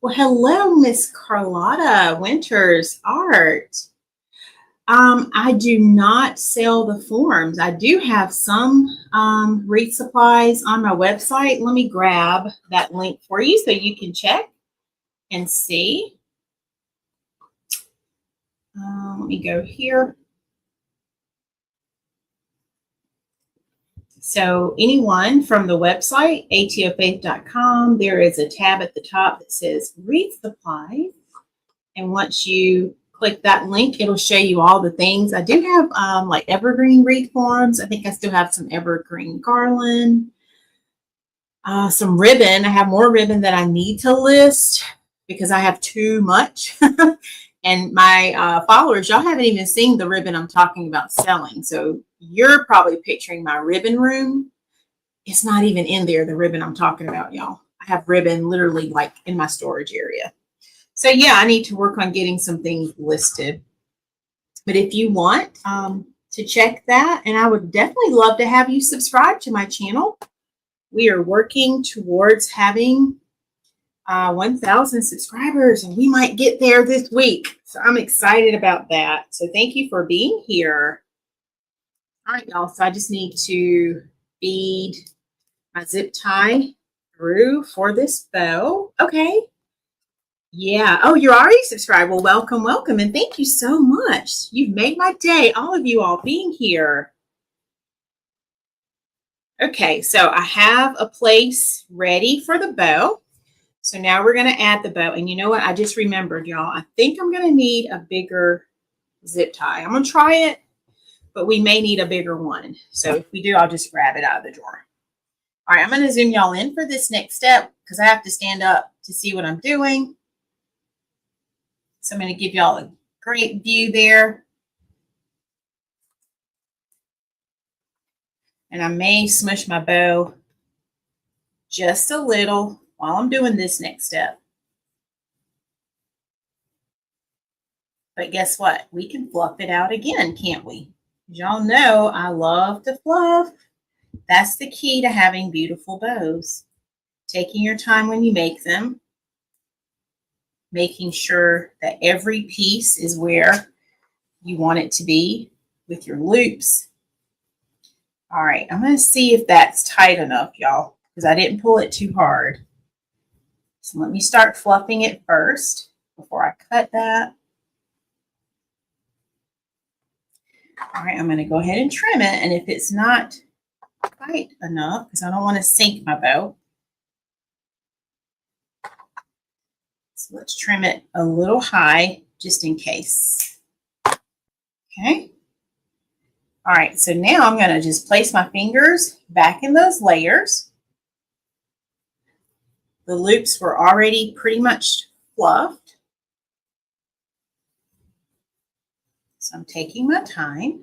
Well, hello, Miss Carlotta Winters Art. I do not sell the forms. I do have some wreath supplies on my website. Let me grab that link for you so you can check and see. Let me go here. So anyone from the website, atofaith.com, there is a tab at the top that says wreath supplies. And once you click that link, it'll show you all the things. I do have like evergreen wreath forms. I think I still have some evergreen garland, some ribbon. I have more ribbon that I need to list because I have too much. And my followers, y'all haven't even seen the ribbon I'm talking about selling. So you're probably picturing my ribbon room. It's not even in there, the ribbon I'm talking about, y'all. I have ribbon literally like in my storage area. So yeah, I need to work on getting some things listed. But if you want to check that, and I would definitely love to have you subscribe to my channel. We are working towards having 1,000 subscribers, and we might get there this week. So I'm excited about that. So thank you for being here. All right, y'all. So I just need to bead my zip tie through for this bow. Okay. Yeah. Oh, you're already subscribed. Well, welcome, welcome. And thank you so much. You've made my day, all of you all being here. Okay, so I have a place ready for the bow. So now we're going to add the bow. And you know what? I just remembered, y'all. I think I'm going to need a bigger zip tie. I'm going to try it, but we may need a bigger one. So if we do, I'll just grab it out of the drawer. All right, I'm going to zoom y'all in for this next step because I have to stand up to see what I'm doing. So I'm going to give y'all a great view there. And I may smush my bow just a little while I'm doing this next step. But guess what? We can fluff it out again, can't we? Y'all know I love to fluff. That's the key to having beautiful bows. Taking your time when you make them, making sure that every piece is where you want it to be with your loops. All right, I'm going to see if that's tight enough, y'all, because I didn't pull it too hard. So let me start fluffing it first before I cut that. All right, I'm going to go ahead and trim it, and if it's not tight enough, because I don't want to sink my bow, so let's trim it a little high just in case. Okay. All right, so now I'm going to just place my fingers back in those layers. The loops were already pretty much fluffed. So I'm taking my time,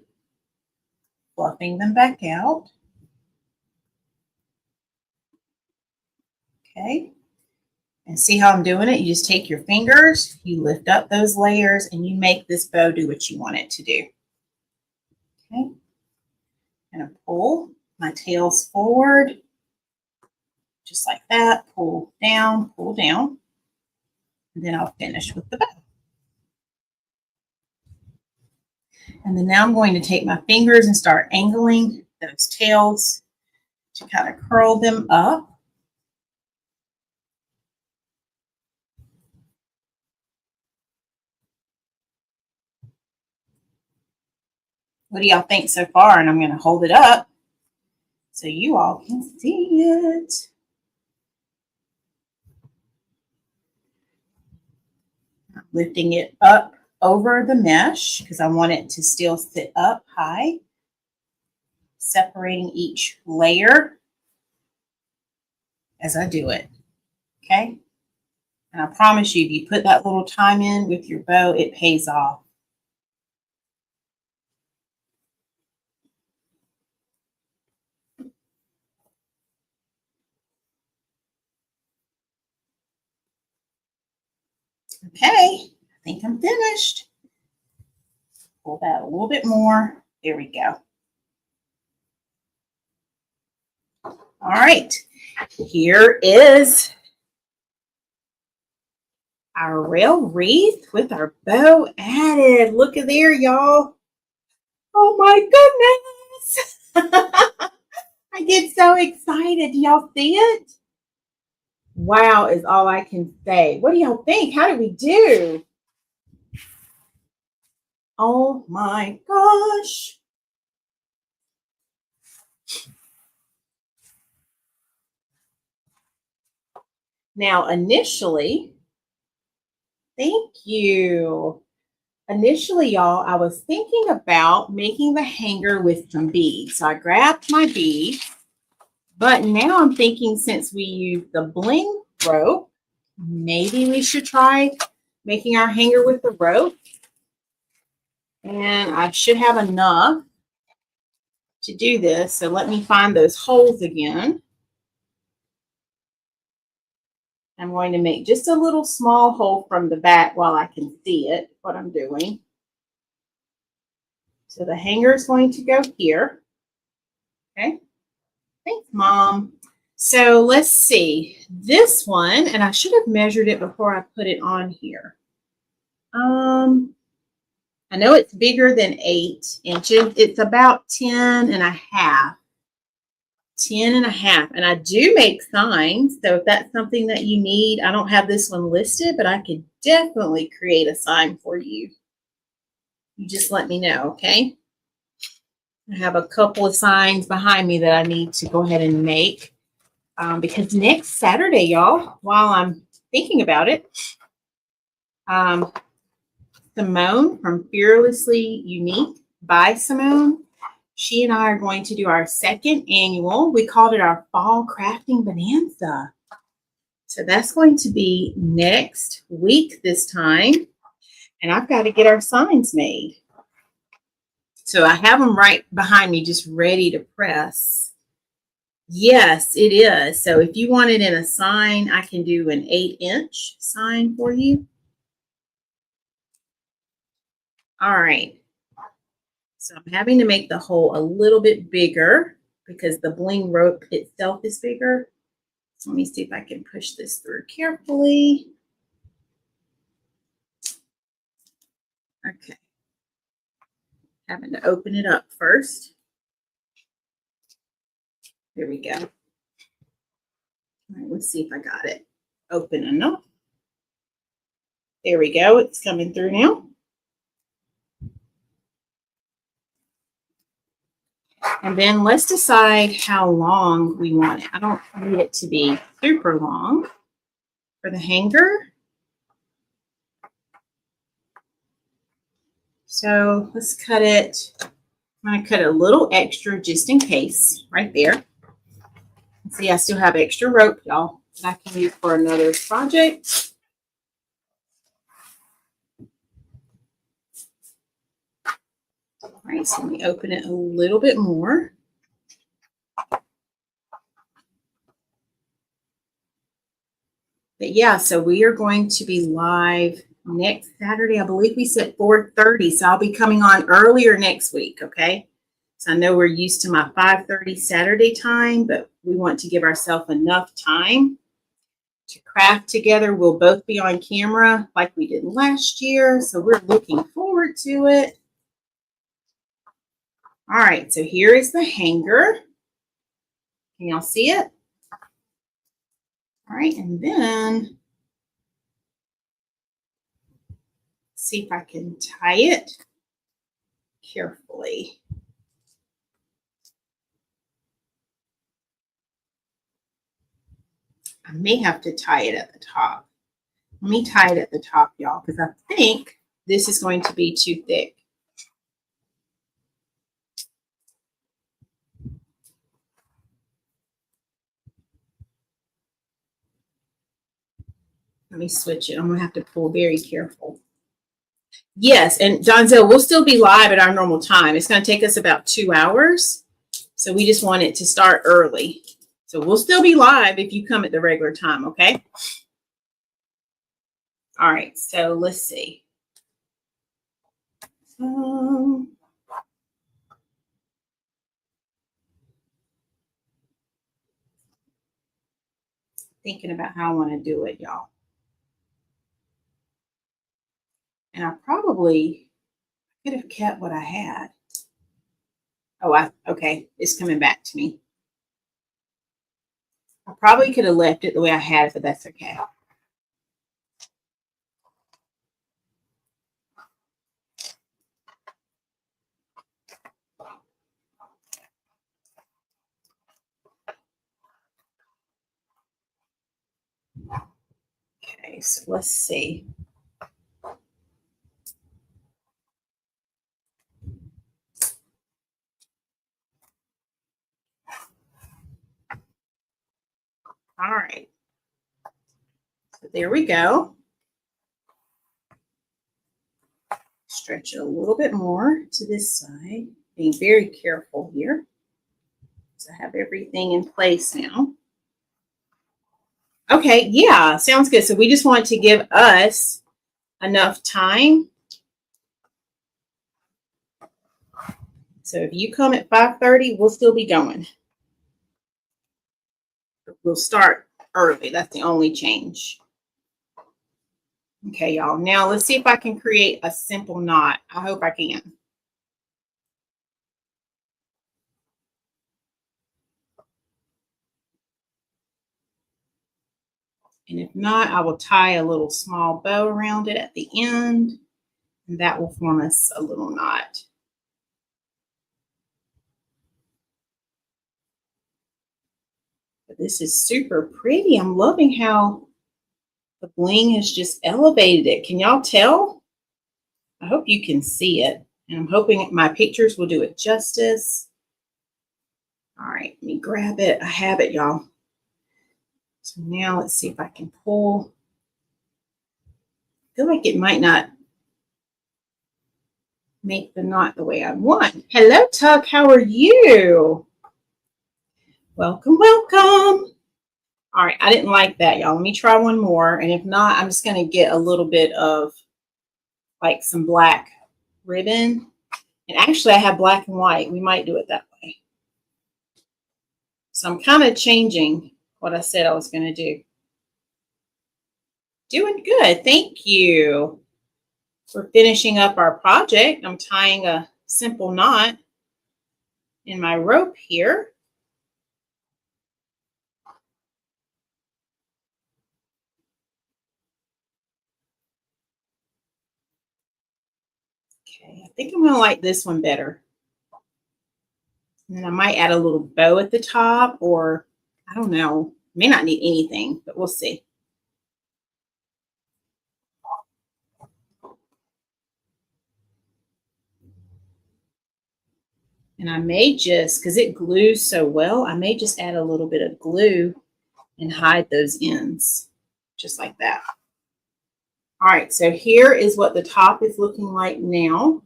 fluffing them back out. Okay. And see how I'm doing it? You just take your fingers, you lift up those layers, and you make this bow do what you want it to do. Okay. I'm going to pull my tails forward, just like that. Pull down, and then I'll finish with the bow. And then now I'm going to take my fingers and start angling those tails to kind of curl them up. What do y'all think so far? And I'm going to hold it up so you all can see it. I'm lifting it up over the mesh because I want it to still sit up high, separating each layer as I do it. Okay. And I promise you, if you put that little time in with your bow, it pays off. Okay, I think I'm finished. Pull that a little bit more. There we go. All right, here is our rail wreath with our bow added. Look at there, y'all. Oh my goodness. I get so excited. Do y'all see it? Wow is all I can say. What do y'all think? How did we do? Oh my gosh. Now, initially, thank you. Initially, y'all, I was thinking about making the hanger with some beads. So I grabbed my beads, but now I'm thinking since we use the bling rope, maybe we should try making our hanger with the rope. And I should have enough to do this. So let me find those holes again. I'm going to make just a little small hole from the back while I can see it, what I'm doing. So the hanger is going to go here. Okay. Thanks, Mom. So let's see. This one, and I should have measured it before I put it on here. I know it's bigger than 8 inches. It's about 10 and a half. 10 and a half. And I do make signs. So if that's something that you need, I don't have this one listed, but I could definitely create a sign for you. You just let me know, okay? I have a couple of signs behind me that I need to go ahead and make because next Saturday, y'all, while I'm thinking about it, Simone from Fearlessly Unique by Simone, she and I are going to do our second annual. We called it our Fall Crafting Bonanza. So that's going to be next week this time. And I've got to get our signs made. So I have them right behind me, just ready to press. Yes, it is. So if you want it in a sign, I can do an 8-inch sign for you. All right. So I'm having to make the hole a little bit bigger because the bling rope itself is bigger. So let me see if I can push this through carefully. Okay. Having to open it up first. There we go. All right, let's see if I got it open enough. There we go. It's coming through now. And then let's decide how long we want it. I don't need it to be super long for the hanger. So let's cut it. I'm going to cut a little extra just in case right there. See, I still have extra rope, y'all, that I can use for another project. All right, so let me open it a little bit more. But yeah, so we are going to be live next Saturday. I believe we said 4:30, so I'll be coming on earlier next week, okay? So I know we're used to my 5:30 Saturday time, but we want to give ourselves enough time to craft together. We'll both be on camera like we did last year, so we're looking forward to it. All right, so here is the hanger. Can y'all see it? All right, and then see if I can tie it carefully. I may have to tie it at the top. Let me tie it at the top, y'all, because I think this is going to be too thick. Let me switch it. I'm going to have to pull very careful. Yes, and Donzel, we'll still be live at our normal time. It's going to take us about 2 hours. So we just want it to start early. So we'll still be live if you come at the regular time, okay? All right, so let's see. Thinking about how I want to do it, y'all. And I probably could have kept what I had. Oh, okay, it's coming back to me. I probably could have left it the way I had it, but that's okay. Okay, so let's see. All right. So there we go. Stretch it a little bit more to this side. Being very careful here. So I have everything in place now. Okay, yeah, sounds good. So we just want to give us enough time. So if you come at 5:30, we'll still be going. We'll start early. That's the only change. Okay, y'all. Now let's see if I can create a simple knot. I hope I can. And if not, I will tie a little small bow around it at the end, and that will form us a little knot. But this is super pretty. I'm loving how the bling has just elevated it. Can y'all tell? I hope you can see it. And I'm hoping my pictures will do it justice. All right, let me grab it. I have it, y'all. So now let's see if I can pull. I feel like it might not make the knot the way I want. Hello, Tuck. How are you? Welcome, welcome. All right, I didn't like that, y'all. Let me try one more. And if not, I'm just going to get a little bit of like some black ribbon. And actually I have black and white. We might do it that way. So I'm kind of changing what I said I was going to do. Doing good. Thank you. We're finishing up our project. I'm tying a simple knot in my rope here. Okay, I think I'm going to like this one better. And then I might add a little bow at the top, or I don't know. May not need anything, but we'll see. And I may just, because it glues so well, I may just add a little bit of glue and hide those ends, just like that. All right, so here is what the top is looking like now.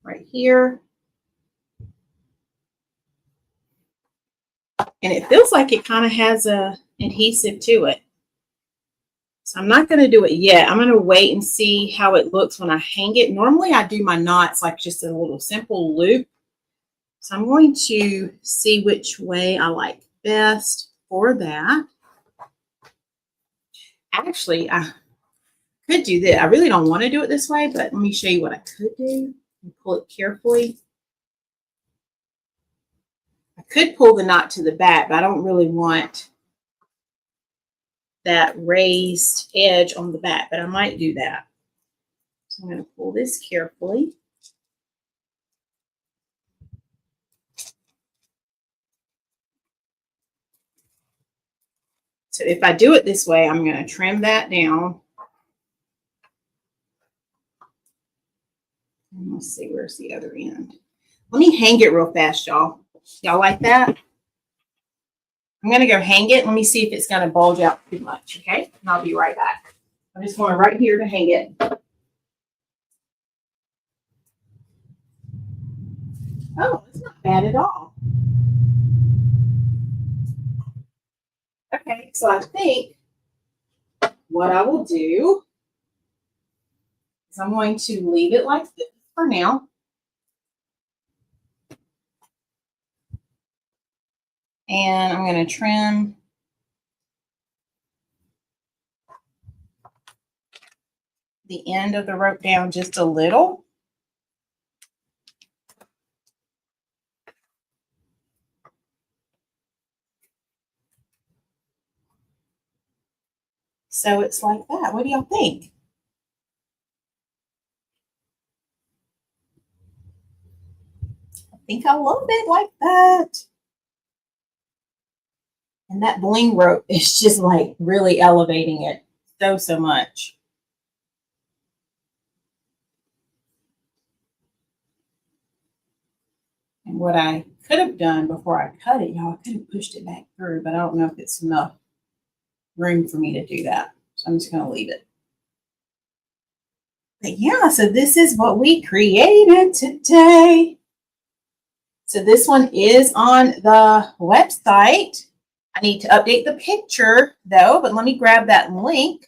Right here. And it feels like it kind of has a adhesive to it. So I'm not going to do it yet. I'm going to wait and see how it looks when I hang it. Normally I do my knots like just a little simple loop. So I'm going to see which way I like best for that. Actually, I could do this. I really don't want to do it this way, but let me show you what I could do. Pull it carefully. I could pull the knot to the back, but I don't really want that raised edge on the back, but I might do that. So I'm going to pull this carefully. So if I do it this way, I'm going to trim that down. And let's see, where's the other end? Let me hang it real fast, y'all. Y'all like that? I'm going to go hang it. Let me see if it's going to bulge out too much, okay? And I'll be right back. I'm just going right here to hang it. Oh, it's not bad at all. Okay, so I think what I will do is I'm going to leave it like this for now. And I'm going to trim the end of the rope down just a little. So it's like that. What do y'all think? I think I love it like that. And that bling rope is just like really elevating it so much. And what I could have done before I cut it, y'all, I could have pushed it back through, but I don't know if it's enough room for me to do that. So I'm just going to leave it. But yeah, so this is what we created today. So this one is on the website. I need to update the picture though, but let me grab that link.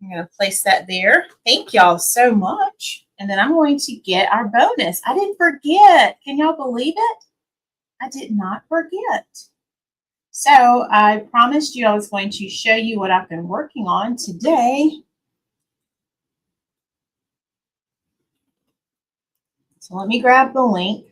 I'm going to place that there. Thank y'all so much. And then I'm going to get our bonus. I didn't forget. Can y'all believe it? I did not forget. So I promised you I was going to show you what I've been working on today. So let me grab the link.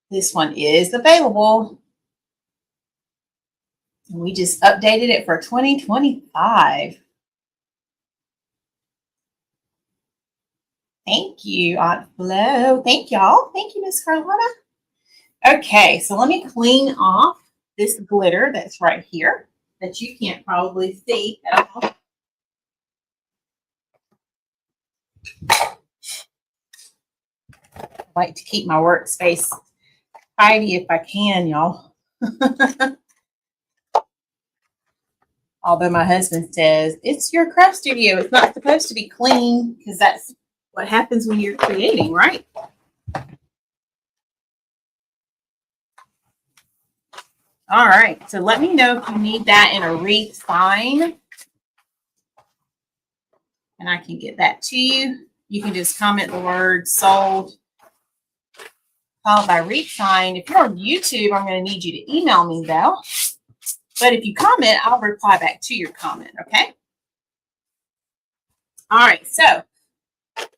This one is available. And we just updated it for 2025. Thank you, Aunt Flo. Thank y'all. Thank you, Miss Carlotta. Okay, so let me clean off this glitter that's right here that you can't probably see at all. I like to keep my workspace tidy if I can, y'all. Although my husband says, it's your craft studio. It's not supposed to be clean because that's what happens when you're creating, right? All right, so let me know if you need that in a wreath sign, and I can get that to you. You can just comment the word sold followed by wreath sign. If you're on YouTube, I'm going to need you to email me though. But if you comment, I'll reply back to your comment, okay? All right, so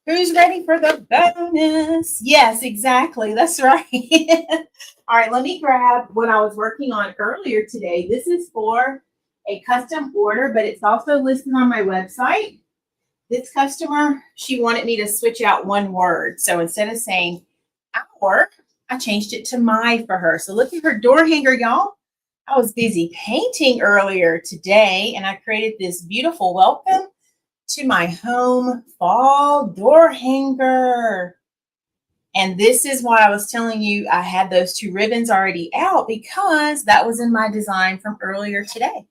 who's ready for the bonus? Yes, exactly. That's right. All right, let me grab what I was working on earlier today. This is for a custom order, but it's also listed on my website. This customer, she wanted me to switch out one word. So instead of saying our, I changed it to my for her. So look at her door hanger, y'all. I was busy painting earlier today, and I created this beautiful welcome to my home fall door hanger. And this is why I was telling you I had those two ribbons already out, because that was in my design from earlier today.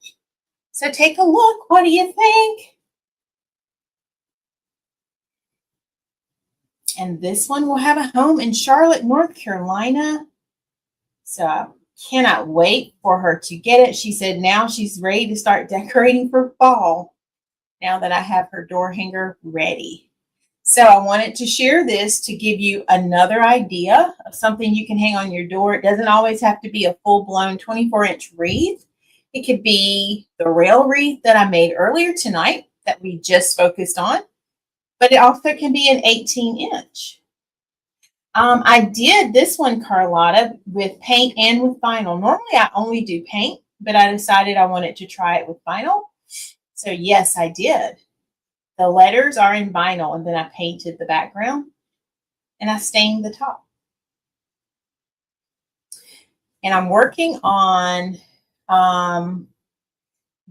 So take a look. What do you think? And this one will have a home in Charlotte, North Carolina. So I cannot wait for her to get it. She said now she's ready to start decorating for fall, now that I have her door hanger ready. So I wanted to share this to give you another idea of something you can hang on your door. It doesn't always have to be a full-blown 24-inch wreath. It could be the rail wreath that I made earlier tonight that we just focused on, but it also can be an 18-inch. I did this one, Carlotta, with paint and with vinyl. Normally I only do paint, but I decided I wanted to try it with vinyl. So yes, I did. The letters are in vinyl, and then I painted the background and I stained the top. And I'm working on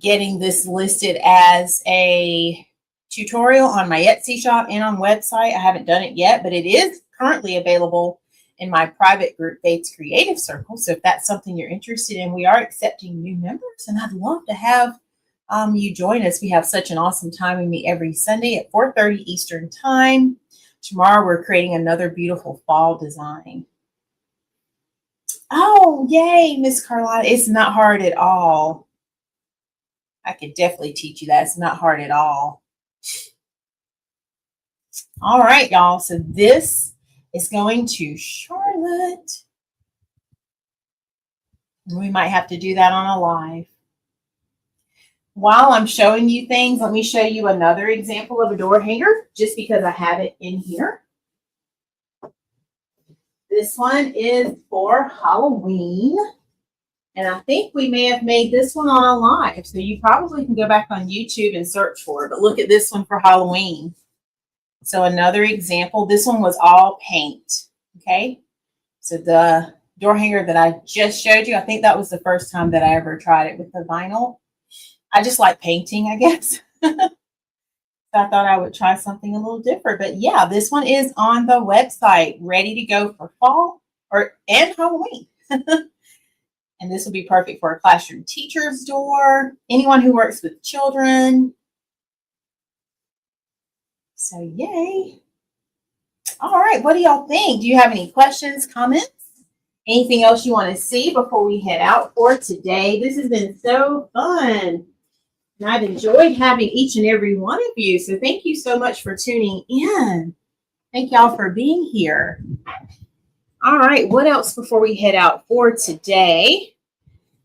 getting this listed as a tutorial on my Etsy shop and on website. I haven't done it yet, but it is currently available in my private group, Faith's Creative Circle. So if that's something you're interested in, we are accepting new members, and I'd love to have you join us. We have such an awesome time. We meet every Sunday at 4:30 Eastern Time. Tomorrow we're creating another beautiful fall design. Oh, yay, Miss Carlotta. It's not hard at all. I could definitely teach you that. It's not hard at all. All right, y'all. So this is going to Charlotte. We might have to do that on a live. While I'm showing you things, let me show you another example of a door hanger, just because I have it in here. This one is for Halloween, and I think we may have made this one on a live, so you probably can go back on YouTube and search for it, but look at this one for Halloween. So another example, this one was all paint, okay? So the door hanger that I just showed you, I think that was the first time that I ever tried it with the vinyl. I just like painting, I guess. So I thought I would try something a little different. But yeah, this one is on the website, ready to go for fall and Halloween. And this will be perfect for a classroom teacher's door, anyone who works with children. So yay. All right, what do y'all think? Do you have any questions, comments? Anything else you want to see before we head out for today? This has been so fun. And I've enjoyed having each and every one of you. So thank you so much for tuning in. Thank y'all for being here. All right, what else before we head out for today?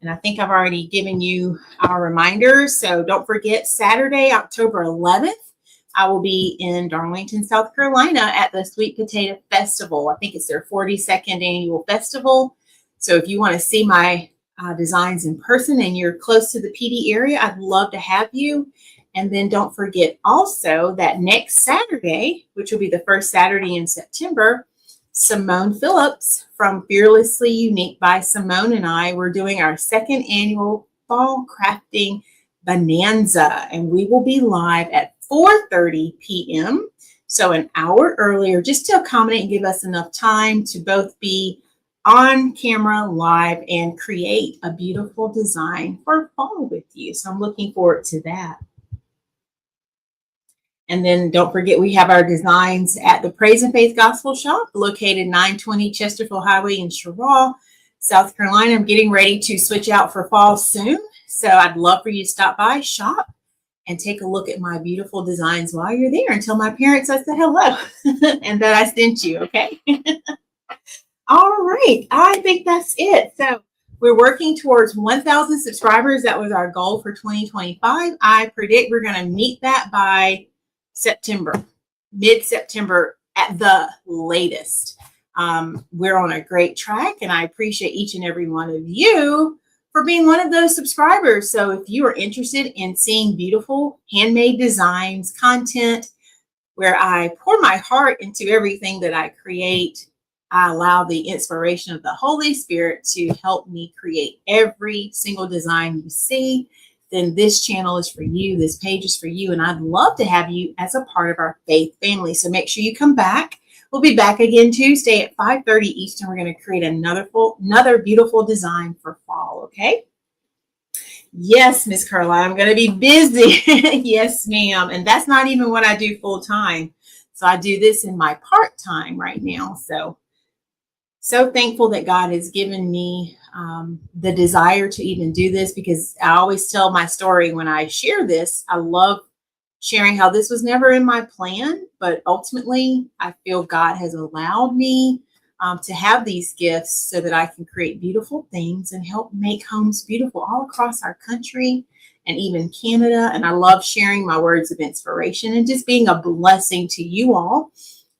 And I think I've already given you our reminders. So don't forget, Saturday, October 11th, I will be in Darlington, South Carolina at the Sweet Potato Festival. I think it's their 42nd annual festival. So if you want to see my designs in person and you're close to the PD area, I'd love to have you. And then don't forget also that next Saturday, which will be the first Saturday in September, Simone Phillips from Fearlessly Unique by Simone and I, we're doing our second annual fall crafting bonanza, and we will be live at 4:30 p.m. So an hour earlier, just to accommodate and give us enough time to both be on camera live and create a beautiful design for fall with you. So I'm looking forward to that. And then don't forget, we have our designs at the Praise and Faith Gospel Shop, located 920 Chesterfield Highway in Cheraw, South Carolina. I'm getting ready to switch out for fall soon. So I'd love for you to stop by, shop, and take a look at my beautiful designs while you're there, and tell my parents I said hello and that I sent you, okay? All right, I think that's it. So we're working towards 1,000 subscribers. That was our goal for 2025. I predict we're going to meet that by September, mid-September at the latest. We're on a great track, and I appreciate each and every one of you for being one of those subscribers. So if you are interested in seeing beautiful handmade designs, content, where I pour my heart into everything that I create, I allow the inspiration of the Holy Spirit to help me create every single design you see, then this channel is for you. This page is for you. And I'd love to have you as a part of our faith family. So make sure you come back. We'll be back again Tuesday at 5:30 Eastern. We're going to create another beautiful design for fall, okay? Yes, Miss Carla, I'm going to be busy. Yes, ma'am. And that's not even what I do full time. So I do this in my part-time right now. So thankful that God has given me the desire to even do this, because I always tell my story when I share this. I love sharing how this was never in my plan, but ultimately I feel God has allowed me to have these gifts so that I can create beautiful things and help make homes beautiful all across our country and even Canada. And I love sharing my words of inspiration and just being a blessing to you all.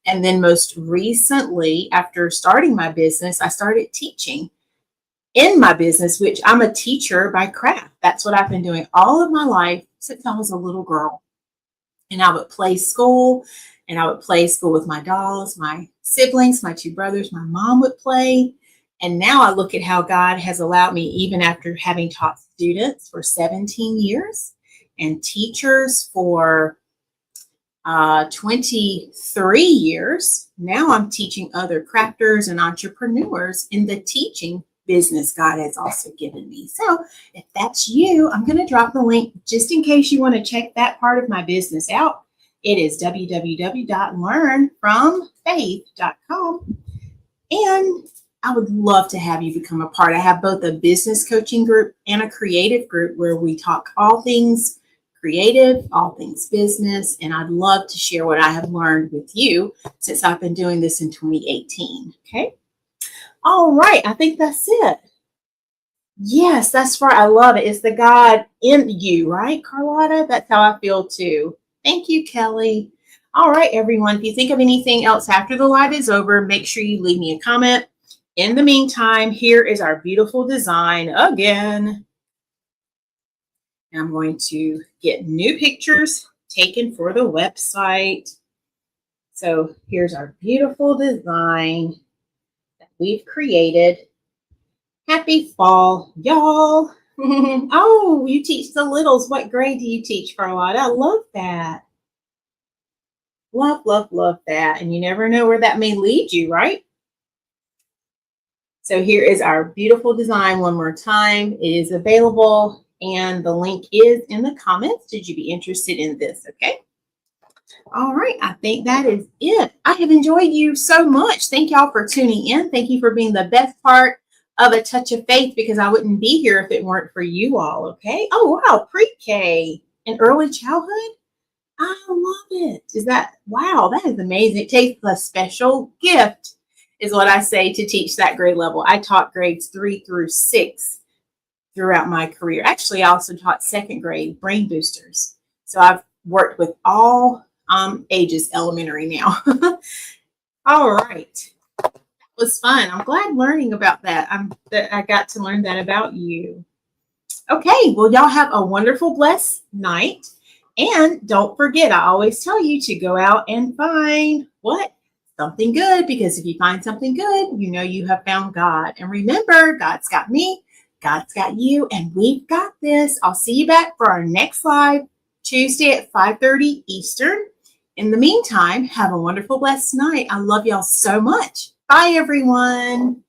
And then most recently, after starting my business, I started teaching in my business, which I'm a teacher by craft. That's what I've been doing all of my life since I was a little girl. And I would play school, and I would play school with my dolls, my siblings, my two brothers, my mom would play. And now I look at how God has allowed me, even after having taught students for 17 years and teachers for 23 years. Now I'm teaching other crafters and entrepreneurs in the teaching business God has also given me. So if that's you, I'm going to drop the link just in case you want to check that part of my business out. It is www.learnfromfaith.com. And I would love to have you become a part. I have both a business coaching group and a creative group where we talk all things creative, all things business, and I'd love to share what I have learned with you since I've been doing this in 2018. Okay. All right. I think that's it. Yes, that's right. I love it. It's the God in you, right, Carlotta? That's how I feel too. Thank you, Kelly. All right, everyone. If you think of anything else after the live is over, make sure you leave me a comment. In the meantime, here is our beautiful design again. I'm going to get new pictures taken for the website. So here's our beautiful design that we've created. Happy fall, y'all. Oh, you teach the littles. What grade do you teach, Carlotta? I love that. Love, love, love that. And you never know where that may lead you, right? So here is our beautiful design one more time. It is available, and the link is in the comments. Did you be interested in this? Okay. All right. I think that is it. I have enjoyed you so much. Thank y'all for tuning in. Thank you for being the best part of A Touch of Faith, because I wouldn't be here if it weren't for you all. Okay. Oh, wow. Pre-K and early childhood. I love it. Is that, wow, that is amazing. It takes a special gift, is what I say, to teach that grade level. I taught grades 3 through 6 throughout my career. Actually, I also taught second grade brain boosters. So I've worked with all ages elementary now. All right. That was fun. I'm glad learning about that. I got to learn that about you. Okay. Well, y'all have a wonderful, blessed night. And don't forget, I always tell you to go out and find what? Something good. Because if you find something good, you know you have found God. And remember, God's got me, God's got you, and we've got this. I'll see you back for our next live Tuesday at 5:30 Eastern. In the meantime, have a wonderful, blessed night. I love y'all so much. Bye, everyone.